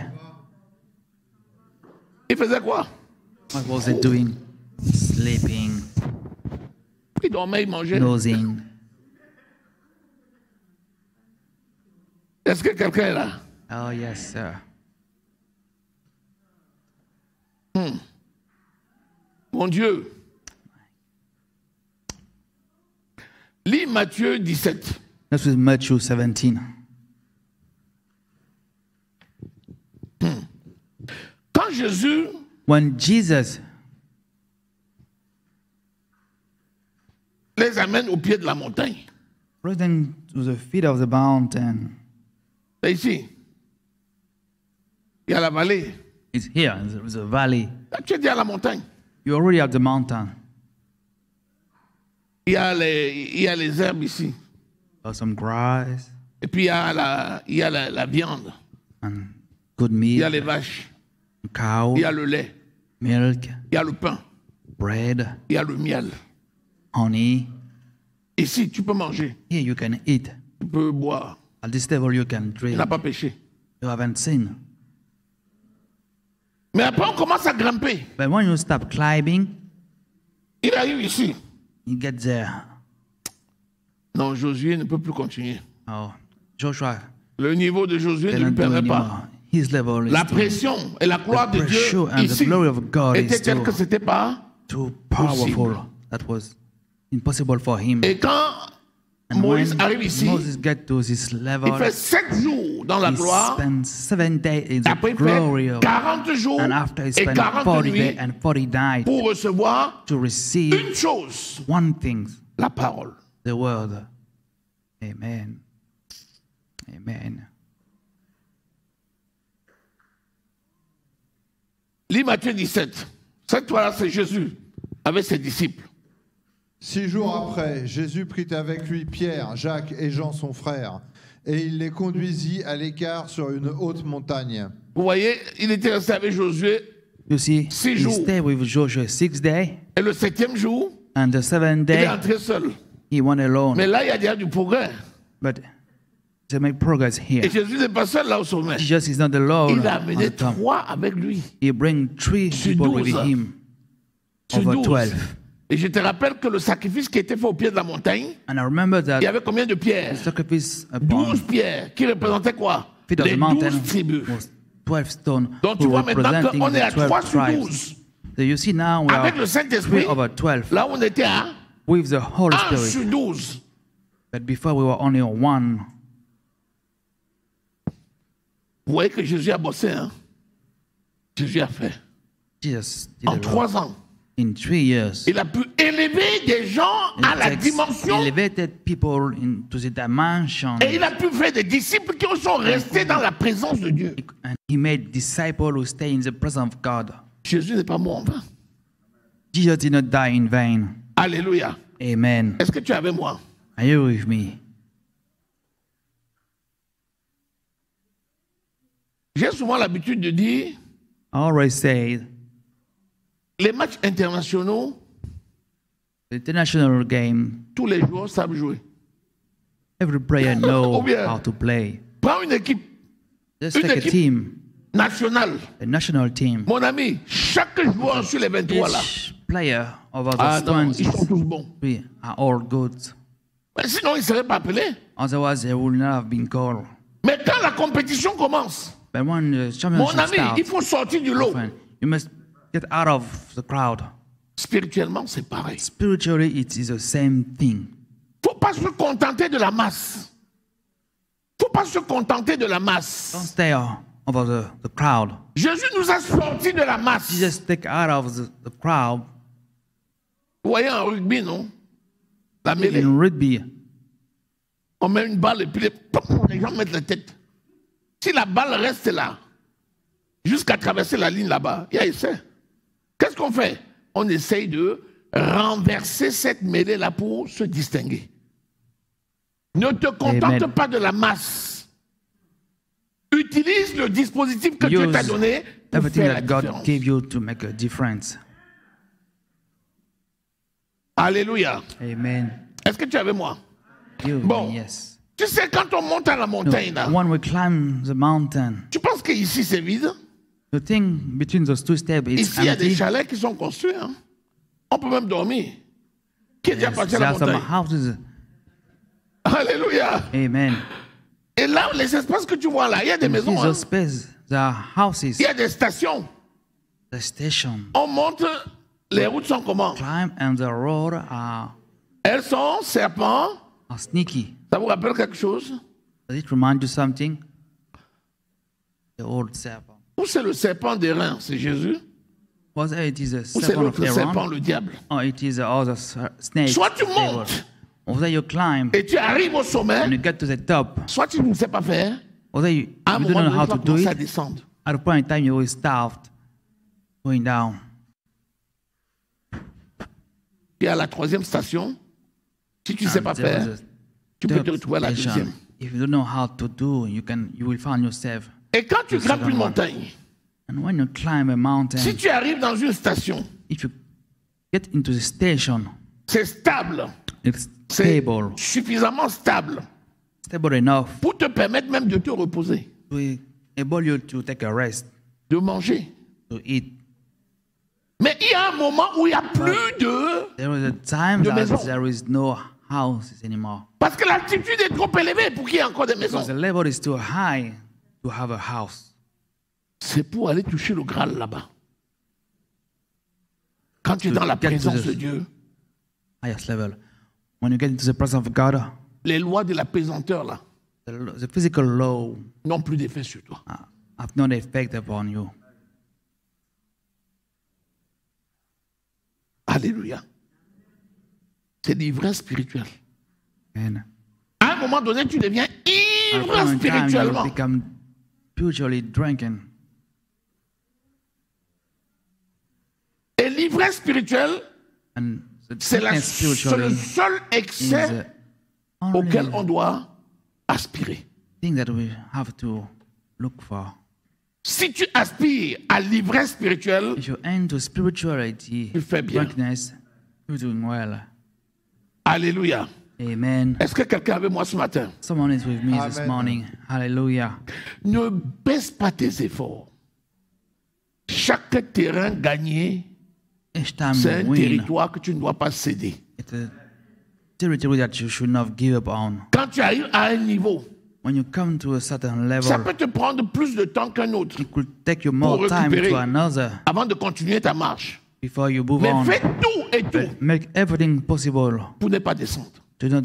Ils faisaient quoi? What was they doing? Sleeping, Ils dormaient, ils mangeaient. dozing. Est-ce que quelqu'un est là? Oh, yes, sir. Mon Dieu. Lis Matthieu 17. That was Matthew 17. Quand Jésus les amène au pied de la montagne. Bring them to the feet of the mountain. C'est ici. Il y a la vallée. It's here, it's a valley. Là, tu es déjà à la montagne. You're already at the mountain. Il y a les herbes ici. There's some grass. Et puis il y a la viande. And good meat. Il y a les vaches. Cow. Il y a le lait. Milk. Il y a le pain. Bread. Il y a le miel. Honey. Ici, tu peux manger. Here you can eat. Tu peux boire. At this table you can drink. Tu n'as pas péché. You haven't sinned. Mais après, on commence à grimper. But when you stop climbing, il arrive ici. You get there. Non, Josué ne peut plus continuer. Oh, Joshua. Le niveau de Josué ne lui permet pas. La pression et la gloire de Dieu ici était telle que c'était pas powerful. That was impossible for him. Et quand Moïse arrive ici, il fait 7 jours dans la gloire. Après, il fait 40 jours et 40 nuits pour recevoir une chose, la parole. The word. Amen. Amen. Lis Matthieu 17. Cette fois-là, c'est Jésus avec ses disciples. 6 jours après, Jésus prit avec lui Pierre, Jacques et Jean son frère, et il les conduisit à l'écart sur une haute montagne. Vous voyez, il était resté avec Josué 6 jours. He stayed with Joshua 6 days. Et le 7e jour, and the 7th day, il est entré seul. He went alone. Mais là, il y a déjà du progrès. But to make progress here. Et Jésus n'est pas seul là au sommet. Jesus is not alone. Il a amené 3 avec lui. He bring 3 people with him. Over 12. Et je te rappelle que le sacrifice qui était fait au pied de la montagne, and I remember that il y avait combien de pierres? 12 pierres qui représentaient quoi? Les 12 tribus. 12 stones. Donc tu vois maintenant qu'on est à 3 sur 12. So you see now we avec le Saint-Esprit, là où on était à with the Holy 1 Spirit. sur 12. But before we were only 1. Vous voyez que Jésus a bossé, hein? Jésus a fait. En 3 ans. In 3 years, il a pu élever des gens à la dimension. Elevated people into the dimension. Et il a pu faire des disciples qui sont restés dans la présence de Dieu. And he made disciples who stay in the presence of God. Jésus n'est pas mort en vain. Jesus did not die in vain. Alléluia. Amen. Est-ce que tu es avec moi? Are you with me? J'ai souvent l'habitude de dire, I always say, les matchs internationaux, the international game, tous les joueurs savent jouer. Every player knows how to play. Prends une équipe, Just take a team, nationale. A national team. Mon ami, chaque joueur sur les 23 là, player over the non, ils sont tous bons. Are all good. Mais sinon, ils ne seraient pas appelés. Otherwise, they would not have been called. Mais quand la compétition commence, but when the championship mon ami, starts, il faut sortir du lot. You must get out of the crowd. Spirituellement, c'est pareil. Spiritually, it is the same thing. Faut pas se contenter de la masse. Faut pas se contenter de la masse. Don't stay over the crowd. Jésus nous a sortis de la masse. Jesus take out of the crowd. Vous voyez en rugby, non? La mêlée. In rugby, on met une balle et puis les gens mettent la tête. Si la balle reste là, jusqu'à traverser la ligne là-bas, il y a essai. Qu'est-ce qu'on fait? On essaye de renverser cette mêlée-là pour se distinguer. Ne te contente pas de la masse. Utilise le dispositif que Dieu t'a donné pour faire la différence. Gave you to make a difference. Alléluia. Amen. Est-ce que tu es avec moi? Bon, yes. Tu sais, quand on monte à la montagne, là, when we climb the mountain, tu penses qu'ici c'est vide? The thing between those 2 steps is ici, il y a des chalets qui sont construits. Hein? On peut même dormir. Qui est déjà parti à la montagne? Alléluia. Amen. Et là, les espaces que tu vois là, il y a des maisons. Hein? Space, there are houses. Il y a des stations. The station. On monte, les routes sont comment? Climb and the road are. Elles sont serpents. Are sneaky. Ça vous rappelle quelque chose? Does it remind you something? The old serpent. Où c'est le serpent des reins? C'est Jésus? whether it is a ou c'est l'autre serpent, le diable. Or it is the other snake. Soit tu montes whether you climb et tu arrives au sommet, and you get to the top, soit tu ne sais pas faire, whether you don't know how to do it, à descendre. at a point in time you will start going down. Et à la troisième station, si tu ne sais pas faire, tu peux te retrouver à la deuxième. If you don't know how to do, you will find yourself. Et quand tu grimpes une montagne, and when you climb a mountain, si tu arrives dans une station, if you get into the station, c'est stable. It's stable. Suffisamment stable. Stable enough. Pour te permettre même de te reposer. To enable you to take a rest. De manger. To eat. Mais il y a un moment où il n'y a plus there is a time that maison. There is no houses anymore. Parce que l'altitude est trop élevée pour qu'il y ait encore des maisons. Because the level is too high to have a house. C'est pour aller toucher le Graal là-bas. Quand tu es dans la présence de Dieu. Highest level. When you get into the presence of God, les lois de la pesanteur là, the physical law, n'ont plus d'effet sur toi. Have no effect upon you. Alléluia. C'est l'ivresse spirituelle. Amen. À un moment donné, tu deviens ivre spirituellement. You become spiritually drunken. Et l'ivresse spirituelle, c'est le seul excès auquel on doit aspirer. Thing that we have to look for. Si tu aspires à l'ivresse spirituelle, if you enter spirituality, tu fais bien. You're doing well. Alléluia. Amen. Est-ce que quelqu'un est avec moi ce matin? Someone is with me this morning. Hallelujah. Ne baisse pas tes efforts. Chaque terrain gagné, c'est un territoire que tu ne dois pas céder. It's a territory that you should not give up on. Quand tu arrives à un niveau, when you come to a certain level, ça peut te prendre plus de temps qu'un autre. It could take you more time to another. Avant de continuer ta marche. Before you move Mais on. fais tout et tout. Make everything possible. Pour ne pas descendre. Do not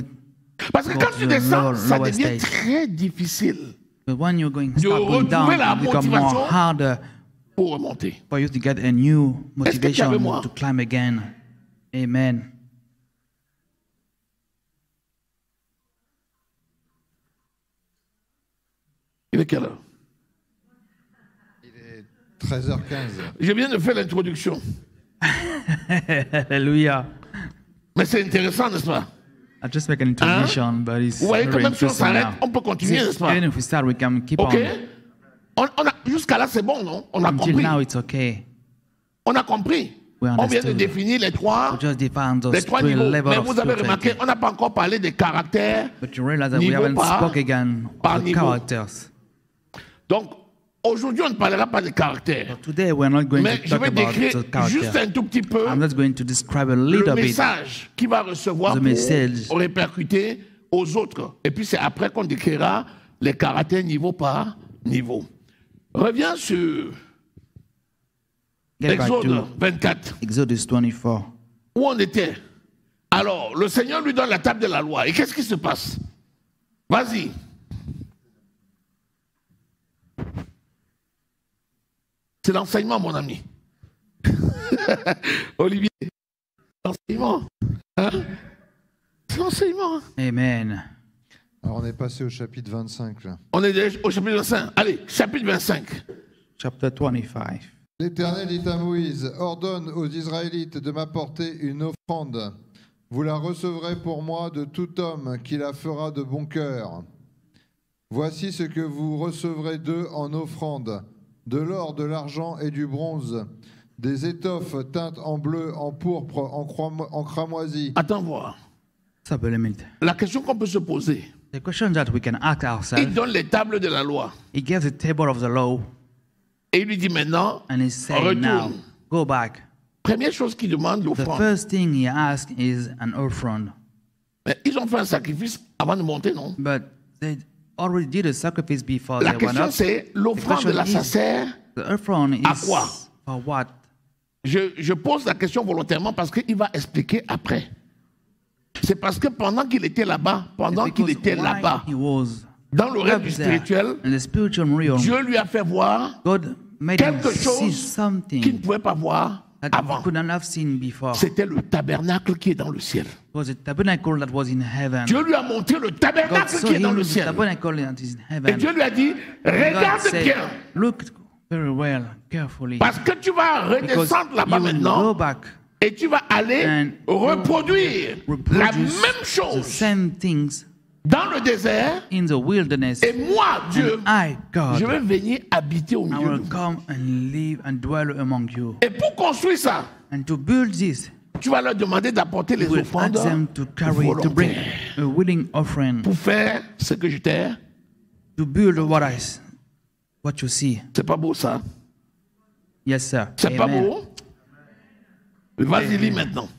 Parce que quand tu descends, ça devient très difficile. But when you're going down, it becomes more harder pour remonter. For you to get a new motivation to climb again. Amen. Il est quelle heure? Il est 13h15. Je viens de faire l'introduction. Alléluia. Mais c'est intéressant, n'est-ce pas? I just make an introduction, but it's vous voyez que même si on s'arrête, on peut continuer, n'est-ce pas? Even if we start, we can keep on. Jusqu'à là, c'est bon, non? On a compris. Until now, it's okay. On a compris. On vient de définir les trois niveaux. Mais vous avez remarqué, on n'a pas encore parlé des caractères niveau par niveau. Donc, aujourd'hui, on ne parlera pas des caractères. Mais je vais décrire juste un tout petit peu le message qu'il va recevoir pour répercuter aux autres. Et puis c'est après qu'on décrira les caractères niveau par niveau. Reviens sur Exode 24. Exodus 24. Où on était? Alors, le Seigneur lui donne la table de la loi. Et qu'est-ce qui se passe? Vas-y. C'est l'enseignement, mon ami. Olivier. L'enseignement. Hein? C'est l'enseignement. Amen. Alors, on est passé au chapitre 25, là. On est déjà au chapitre 25. Allez, chapitre 25. Chapter 25. L'Éternel dit à Moïse, ordonne aux Israélites de m'apporter une offrande. Vous la recevrez pour moi de tout homme qui la fera de bon cœur. Voici ce que vous recevrez d'eux en offrande. De l'or, de l'argent et du bronze, des étoffes teintes en bleu, en pourpre, en cramoisi. Attends voir. Supplement. La question qu'on peut se poser. The question that we can ask ourselves. Il donne les tables de la loi. He gives the table of the law. Et il lui dit maintenant, retourne. Now, go back. Première chose qu'il demande, l'offrande. The first thing he asks is an offrande. Mais ils ont fait un sacrifice avant de monter, non? But they already did a sacrifice before la they went up. La question c'est, l'offrande de la ça sert à quoi? For what? Je pose la question volontairement parce qu'il va expliquer après. C'est parce que pendant qu'il était là-bas, dans le règne du spirituel, Dieu lui a fait voir quelque chose qu'il ne pouvait pas voir avant. C'était le tabernacle qui est dans le ciel. Dieu lui a montré le tabernacle qui est dans le ciel. Et Dieu lui a dit, regarde bien. Parce que tu vas redescendre là-bas maintenant. Et tu vas aller reproduire la même chose dans le désert. Et moi, Dieu, je vais venir habiter au milieu de vous. Et pour construire ça, tu vas leur demander d'apporter les offrandes volontaires pour faire ce que je t'ai. C'est pas beau ça? Yes, sir. C'est pas beau? Vas-y, lis maintenant.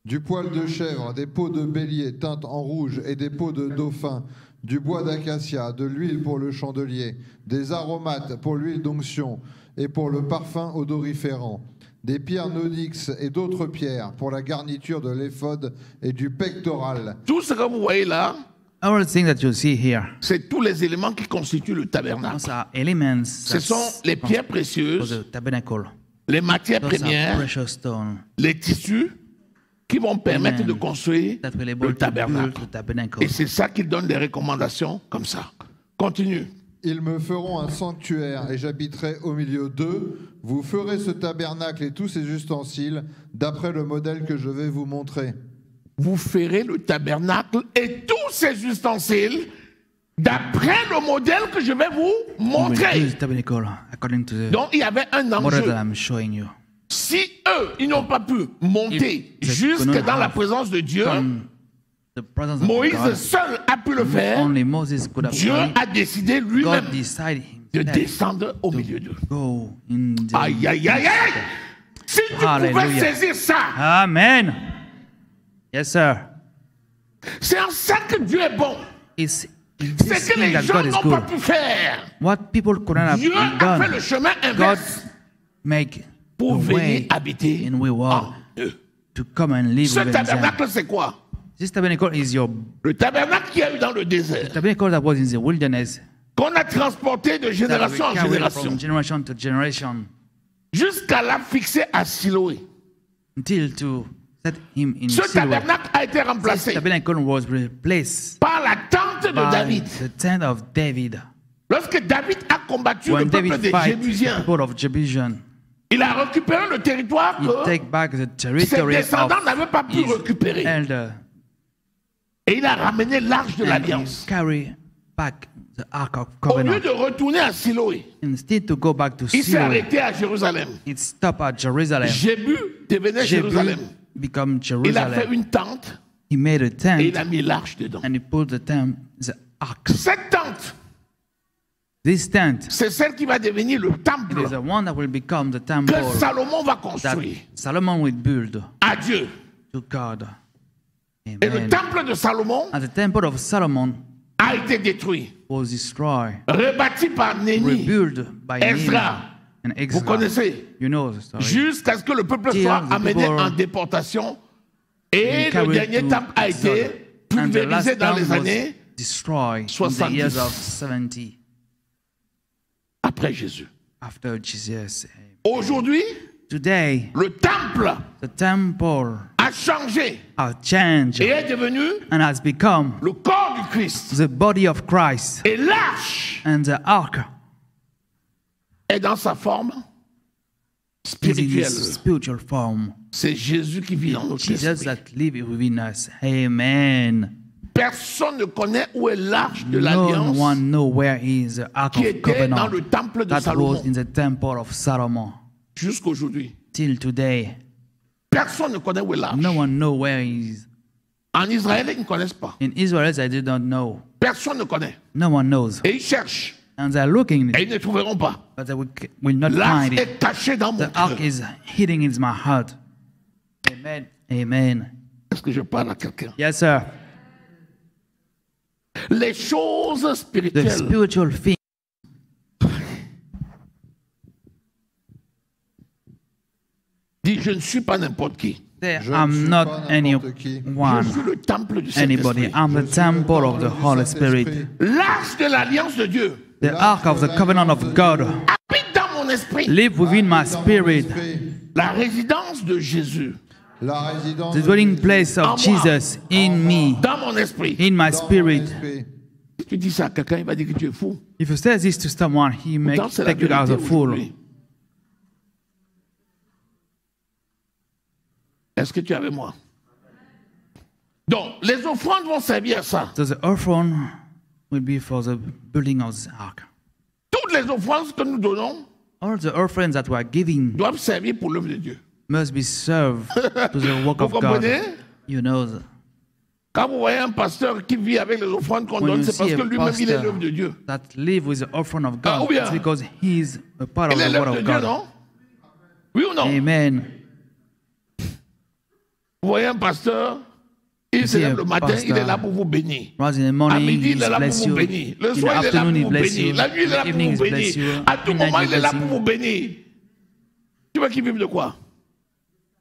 Du poil de chèvre, des peaux de bélier teintes en rouge et des peaux de dauphin, du bois d'acacia, de l'huile pour le chandelier, des aromates pour l'huile d'onction et pour le parfum odoriférant, des pierres nonyx et d'autres pierres pour la garniture de l'éphod et du pectoral. Tout ce que vous voyez là, c'est tous les éléments qui constituent le tabernacle. Ce sont les pierres précieuses, les matières premières, les tissus qui vont permettre de construire le tabernacle. Et c'est ça qui donne des recommandations comme ça. Continue. Ils me feront un sanctuaire et j'habiterai au milieu d'eux. Vous ferez ce tabernacle et tous ses ustensiles d'après le modèle que je vais vous montrer. Vous ferez le tabernacle et tous ses ustensiles d'après le modèle que je vais vous montrer. Donc il y avait un enjeu. Si eux, ils n'ont pas pu monter jusque dans la présence de Dieu, Moïse seul a pu le faire. Dieu a décidé lui-même de descendre au milieu d'eux. Aïe, aïe, aïe, aïe! Si tu pouvais saisir ça. Amen. Yes, sir. C'est en ça que Dieu est bon. C'est que les gens n'ont pas pu faire. Dieu a fait le chemin inverse pour venir habiter en eux. Ce tabernacle, c'est quoi? Le tabernacle qu'il y a eu dans le désert, qu'on a transporté de génération en génération, jusqu'à la fixer à Siloé. Ce tabernacle a été remplacé par la tente de David. Lorsque David a combattu le peuple des Jébusiens, il a récupéré le territoire que ses descendants n'avaient pas pu récupérer. Et il a ramené l'arche de l'Alliance. Au lieu de retourner à Siloé, il s'est arrêté à Jérusalem. Jébu devenait Jérusalem. Il a fait une tente et il a mis l'arche dedans. Cette tente, c'est celle qui va devenir le temple que Salomon va construire à Dieu. Et le temple de Salomon a été détruit, rebâti par Néhémie, Ezra. Vous connaissez, jusqu'à ce que le peuple soit amené en déportation. Et le dernier temple a été pulvérisé dans les années 70 après Jésus. Aujourd'hui, le temple a changé et est devenu le corps du Christ. Et l'arche est dans sa forme spirituelle. C'est Jésus qui vit en notre esprit. Personne ne connaît où est l'arche de l'Alliance qui était dans le temple de Salomon. Jusqu'aujourd'hui. Personne ne connaît où est l'arche. En Israël, ils ne connaissent pas. Personne ne connaît. Et ils cherchent. Et ils ne trouveront pas. L'arche est cachée dans mon cœur. Amen. Est-ce que je parle à quelqu'un? Yes, sir. Les choses spirituelles. Dis, je ne suis pas n'importe qui. I'm not anyone. Je suis le temple du Saint-Esprit. I'm the temple of the Holy Spirit. L'arche de l'alliance de Dieu. The ark of the covenant of God esprit. Live within my spirit. La résidence de Jésus. La résidence The dwelling place of Jesus in me. Dans mon esprit. In my spirit. Si tu dis ça à quelqu'un, il va dire que tu es fou. If you say this to someone, he may take you as a fool. Est-ce que tu es avec moi? Donc, les offrandes vont servir à ça. So the offering will be for the building of the ark. Toutes les offrandes que nous donnons, all the offerings that we are giving, doivent servir pour l'œuvre de Dieu. Must be served to the work of God. You know that. Quand vous voyez un pasteur qui vit avec les offrandes qu'on donne, c'est parce que lui-même il est l'œuvre de Dieu. That live with the offering of God, it's because he is a part of the word of God. Non? Oui ou non? Amen. Vous voyez un pasteur, il se lève le matin, il est là pour vous bénir. À midi, il est là pour vous bénir. Le soir, il est là pour vous bénir. La nuit, il est là pour vous bénir. À tout moment, il est là pour vous bénir. Tu veux qu'il vive de quoi?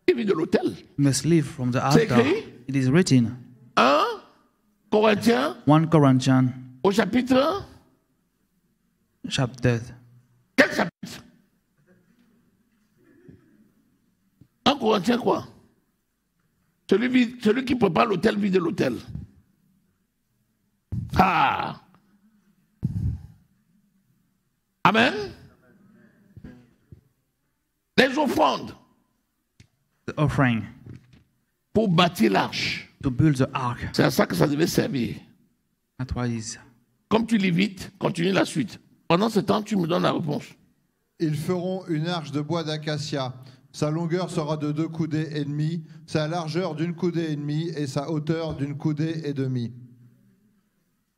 Il vit de l'autel. Must live from the altar. It is written. 1 Corinthiens. Au chapitre. Chapter. Quel chapitre? 1 Corinthiens quoi? Celui qui prépare l'autel vit de l'autel. Ah. Amen. Les offrandes. The offering. Pour bâtir l'arche. To build the ark. C'est à ça que ça devait servir. That's why it's... Comme tu lis vite, continue la suite. Pendant ce temps, tu me donnes la réponse. Ils feront une arche de bois d'acacia. Sa longueur sera de 2 coudées et demie, sa largeur d'1 coudée et demie et sa hauteur d'1 coudée et demie.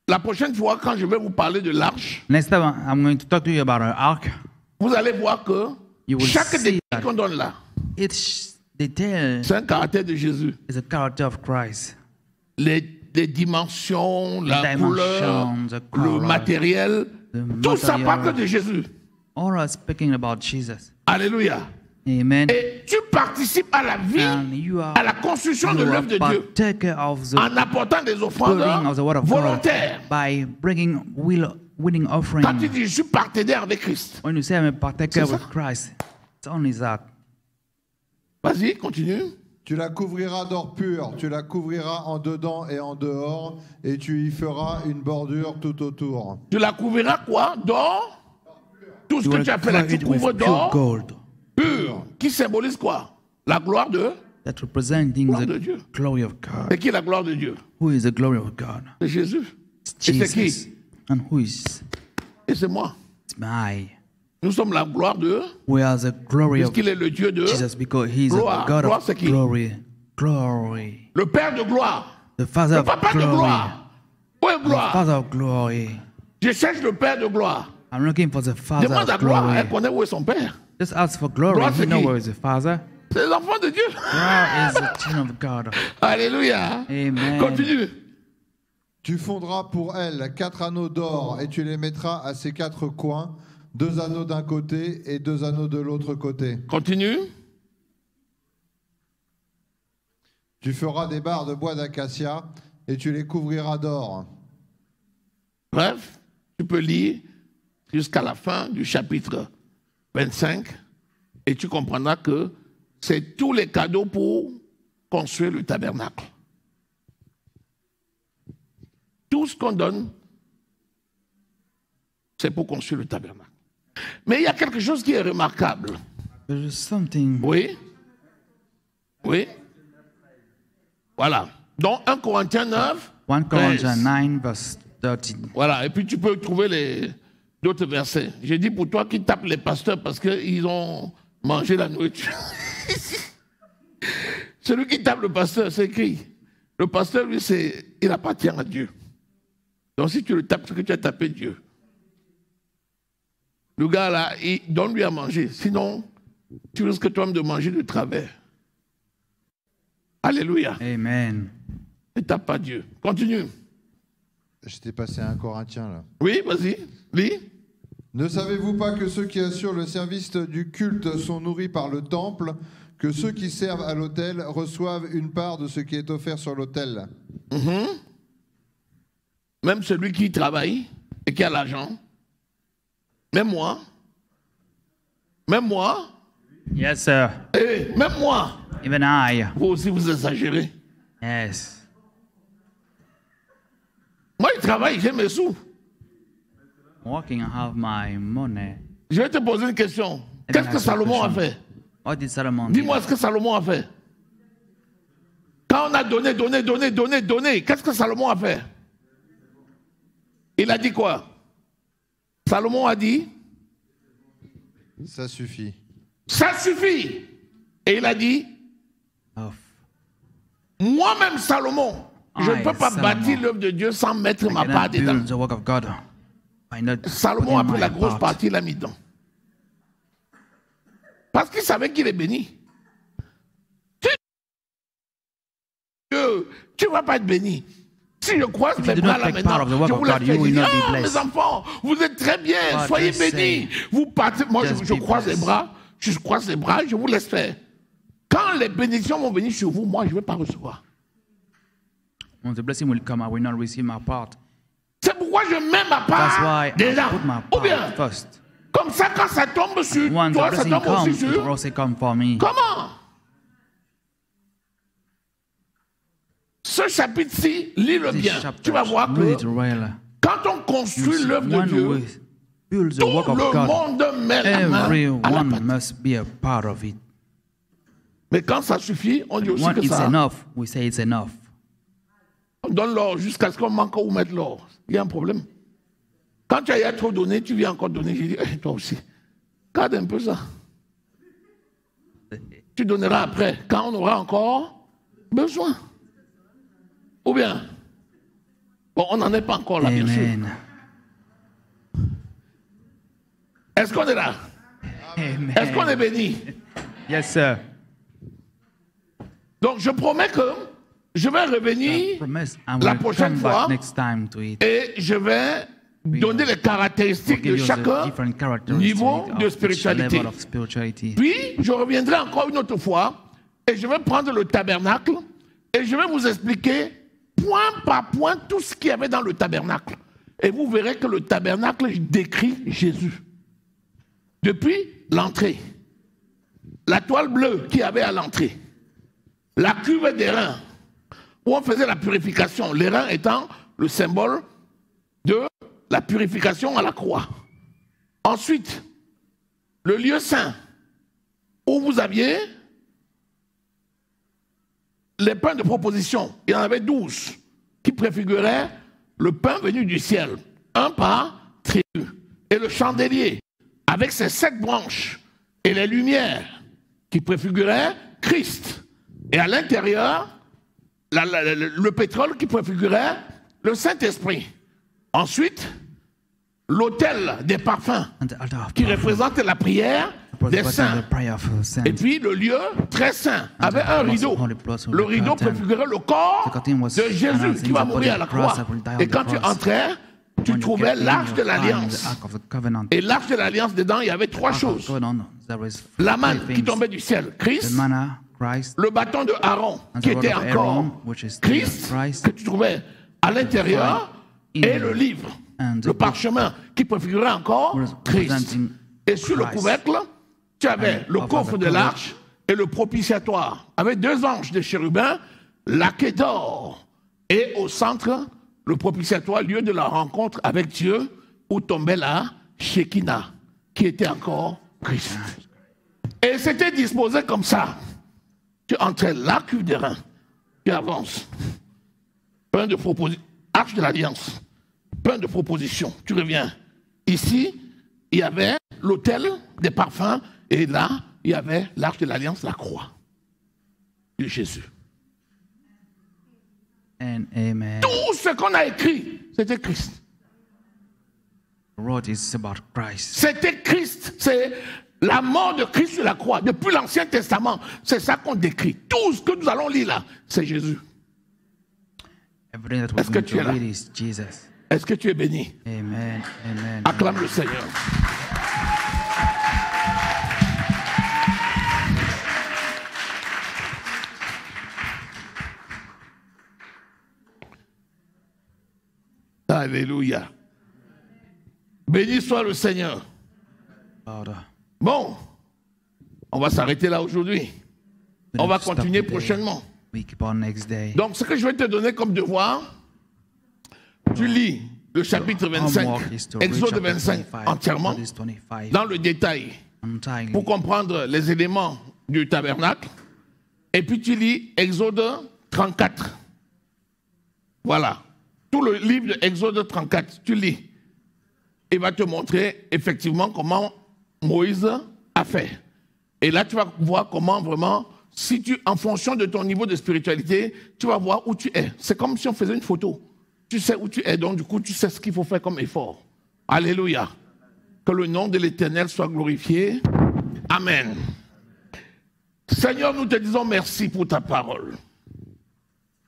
La prochaine fois, quand je vais vous parler de l'arche, next time I'm going to talk to you about our ark. Vous allez voir que chaque détail qu'on donne là, c'est un caractère de Jésus. It's a character of Christ. Les dimensions, la couleur, le matériel, tout ça parle que de Jésus. All are speaking about Jesus. Alléluia. Amen. Et tu participes à la vie, à la construction de l'œuvre de Dieu en apportant des offrandes volontaires. By bringing willing offerings. Quand tu dis je suis partenaire avec Christ. When you say I'm a partaker with Christ, it's only that. Vas-y, continue. Tu la couvriras d'or pur, tu la couvriras en dedans et en dehors, et tu y feras une bordure tout autour. Tu la couvriras quoi? D'or? Tout ce que tu as fait là, tu couvres d'or pur, qui symbolise quoi? La gloire de Dieu. Glory of God. C'est qui la gloire de Dieu? Who is the glory of God? C'est Jésus. Et c'est qui? And who is? Et c'est moi. It's me. Nous sommes la gloire de. We are the glory of. Puisqu'il est le Dieu de. Jesus, because he is gloire. The God gloire, of glory. Glory. Le Père de gloire. The Father le Papa of glory. De gloire. Où est gloire? The Father of glory. Je cherche le Père de gloire. I'm looking for the Father Demande à of glory. gloire, elle connaît où est son Père. Just ask for glory. Gloire, you know where is the Father. C'est l'enfant de Dieu. Gloire is the children of God. Alléluia. Amen. Continue. Tu fondras pour elle 4 anneaux d'or et tu les mettras à ses 4 coins, 2 anneaux d'un côté et 2 anneaux de l'autre côté. Continue. Tu feras des barres de bois d'acacia et tu les couvriras d'or. Bref, tu peux lire jusqu'à la fin du chapitre 25 et tu comprendras que c'est tous les cadeaux pour construire le tabernacle. Tout ce qu'on donne, c'est pour construire le tabernacle. Mais il y a quelque chose qui est remarquable. Oui. Oui. Voilà. Donc 1 Corinthiens 9. 1 Corinthians 9, verse 13. Voilà. Et puis tu peux trouver d'autres versets. J'ai dit pour toi qui tapent les pasteurs parce qu'ils ont mangé la nourriture. Celui qui tape le pasteur, c'est écrit. Le pasteur, lui, il appartient à Dieu. Donc si tu le tapes, c'est que tu as tapé Dieu. Le gars là, donne-lui à manger. Sinon, tu risques toi-même de manger de travers. Alléluia. Amen. Ne tape pas Dieu. Continue. J'étais passé à 1 Corinthiens là. Oui, vas-y, lis. Ne savez-vous pas que ceux qui assurent le service du culte sont nourris par le temple, que ceux qui servent à l'autel reçoivent une part de ce qui est offert sur l'autel? Même celui qui travaille et qui a l'argent, même moi, Même moi. Yes, sir. Et même moi. Even I. Vous aussi, vous exagérez. Yes. Moi, je travaille, j'ai mes sous. Working, I have my money. Je vais te poser une question. Qu'est-ce que Salomon a fait? What did Solomon do? Dis-moi ce que Salomon a fait. Quand on a donné, qu'est-ce que Salomon a fait? Il a dit quoi? Salomon a dit? Ça suffit. Ça suffit. Et il a dit? Moi-même, Salomon, je ne peux pas bâtir l'œuvre de Dieu sans mettre ma part dedans. Salomon a pris la grosse partie, il l'a mis dedans. Parce qu'il savait qu'il est béni. Tu ne vas pas être béni. Si je croise mes bras là maintenant, je vous laisse dire, mes enfants, vous êtes très bien, soyez bénis. Vous partez, moi je croise les bras, je vous laisse faire. Quand les bénédictions vont venir sur vous, moi je ne vais pas recevoir. When the blessing will come, I will not receive my part. C'est pourquoi je mets ma part déjà. Ou bien, comme ça quand ça tombe sur toi, ça tombe aussi sur... Comment? Ce chapitre-ci, lis-le bien. Tu vas voir que quand on construit l'œuvre de Dieu, tout le monde met la main à la pâte. Mais quand ça suffit, on dit aussi que ça... On donne l'or jusqu'à ce qu'on manque où mettre l'or. Il y a un problème. Quand tu as trop donné, tu viens encore donner. Je dis, hey, toi aussi, garde un peu ça. Tu donneras après, quand on aura encore besoin. Ou bien, bon, on n'en est pas encore là, bien sûr. Est-ce qu'on est là? Est-ce qu'on est béni? Yes, sir. Donc, je promets que je vais revenir la prochaine fois et je vais donner les caractéristiques de chaque niveau de spiritualité. Puis, je reviendrai encore une autre fois et je vais prendre le tabernacle et je vais vous expliquer point par point tout ce qu'il y avait dans le tabernacle. Et vous verrez que le tabernacle décrit Jésus. Depuis l'entrée, la toile bleue qu'il y avait à l'entrée, la cuve des reins, où on faisait la purification, les reins étant le symbole de la purification à la croix. Ensuite, le lieu saint, où vous aviez les pains de proposition. Il y en avait 12 qui préfiguraient le pain venu du ciel, un par tribu. Et le chandelier, avec ses 7 branches, et les lumières qui préfiguraient Christ. Et à l'intérieur, le pétrole qui préfigurait le Saint-Esprit. Ensuite, l'autel des parfums qui représente la prière des saints. Et puis le lieu très saint avait un rideau. Le rideau préfigurait le corps de Jésus qui va mourir à la croix. Et quand tu entrais, tu trouvais l'arche de l'alliance. Et l'arche de l'alliance, dedans, il y avait 3 choses. La manne qui tombait du ciel, Christ. Le bâton de Aaron, qui était encore Christ, que tu trouvais à l'intérieur, et le livre, le parchemin, qui préfigurait encore Christ. Et sur le couvercle, tu avais le coffre de l'arche et le propitiatoire, avec 2 anges de chérubins, laqués d'or. Et au centre, le propitiatoire, lieu de la rencontre avec Dieu, où tombait la Shekinah, qui était encore Christ. Et c'était disposé comme ça. Tu entrais la cuve des reins, tu avances. Pain de proposition, arche de l'alliance, pain de proposition, tu reviens. Ici, il y avait l'autel des parfums, et là, il y avait l'arche de l'alliance, la croix de Jésus. Amen. Tout ce qu'on a écrit, c'était Christ. C'était Christ, c'est la mort de Christ sur la croix. Depuis l'Ancien Testament, c'est ça qu'on décrit. Tout ce que nous allons lire là, c'est Jésus. Est-ce que tu es là? Est-ce que tu es béni? Amen. Amen. Acclame le Seigneur. Alléluia. Béni soit le Seigneur. Bon, On va s'arrêter là aujourd'hui. On va continuer prochainement. Donc, ce que je vais te donner comme devoir, tu lis le chapitre 25, Exode 25 entièrement, dans le détail, pour comprendre les éléments du tabernacle. Et puis tu lis Exode 34. Voilà. Tout le livre de Exode 34, tu lis. Il va te montrer effectivement comment Moïse a fait. Et là, tu vas voir comment vraiment, si tu, en fonction de ton niveau de spiritualité, tu vas voir où tu es. C'est comme si on faisait une photo. Tu sais où tu es, donc du coup, tu sais ce qu'il faut faire comme effort. Alléluia. Que le nom de l'Éternel soit glorifié. Amen. Seigneur, nous te disons merci pour ta parole.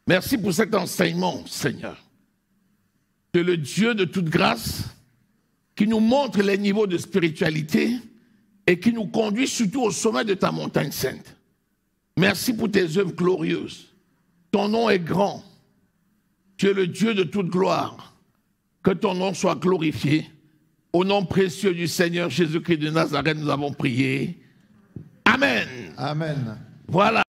Merci pour cet enseignement, Seigneur. Tu es le Dieu de toute grâce qui nous montre les niveaux de spiritualité et qui nous conduit surtout au sommet de ta montagne sainte. Merci pour tes œuvres glorieuses. Ton nom est grand. Tu es le Dieu de toute gloire. Que ton nom soit glorifié. Au nom précieux du Seigneur Jésus-Christ de Nazareth, nous avons prié. Amen. Amen. Voilà.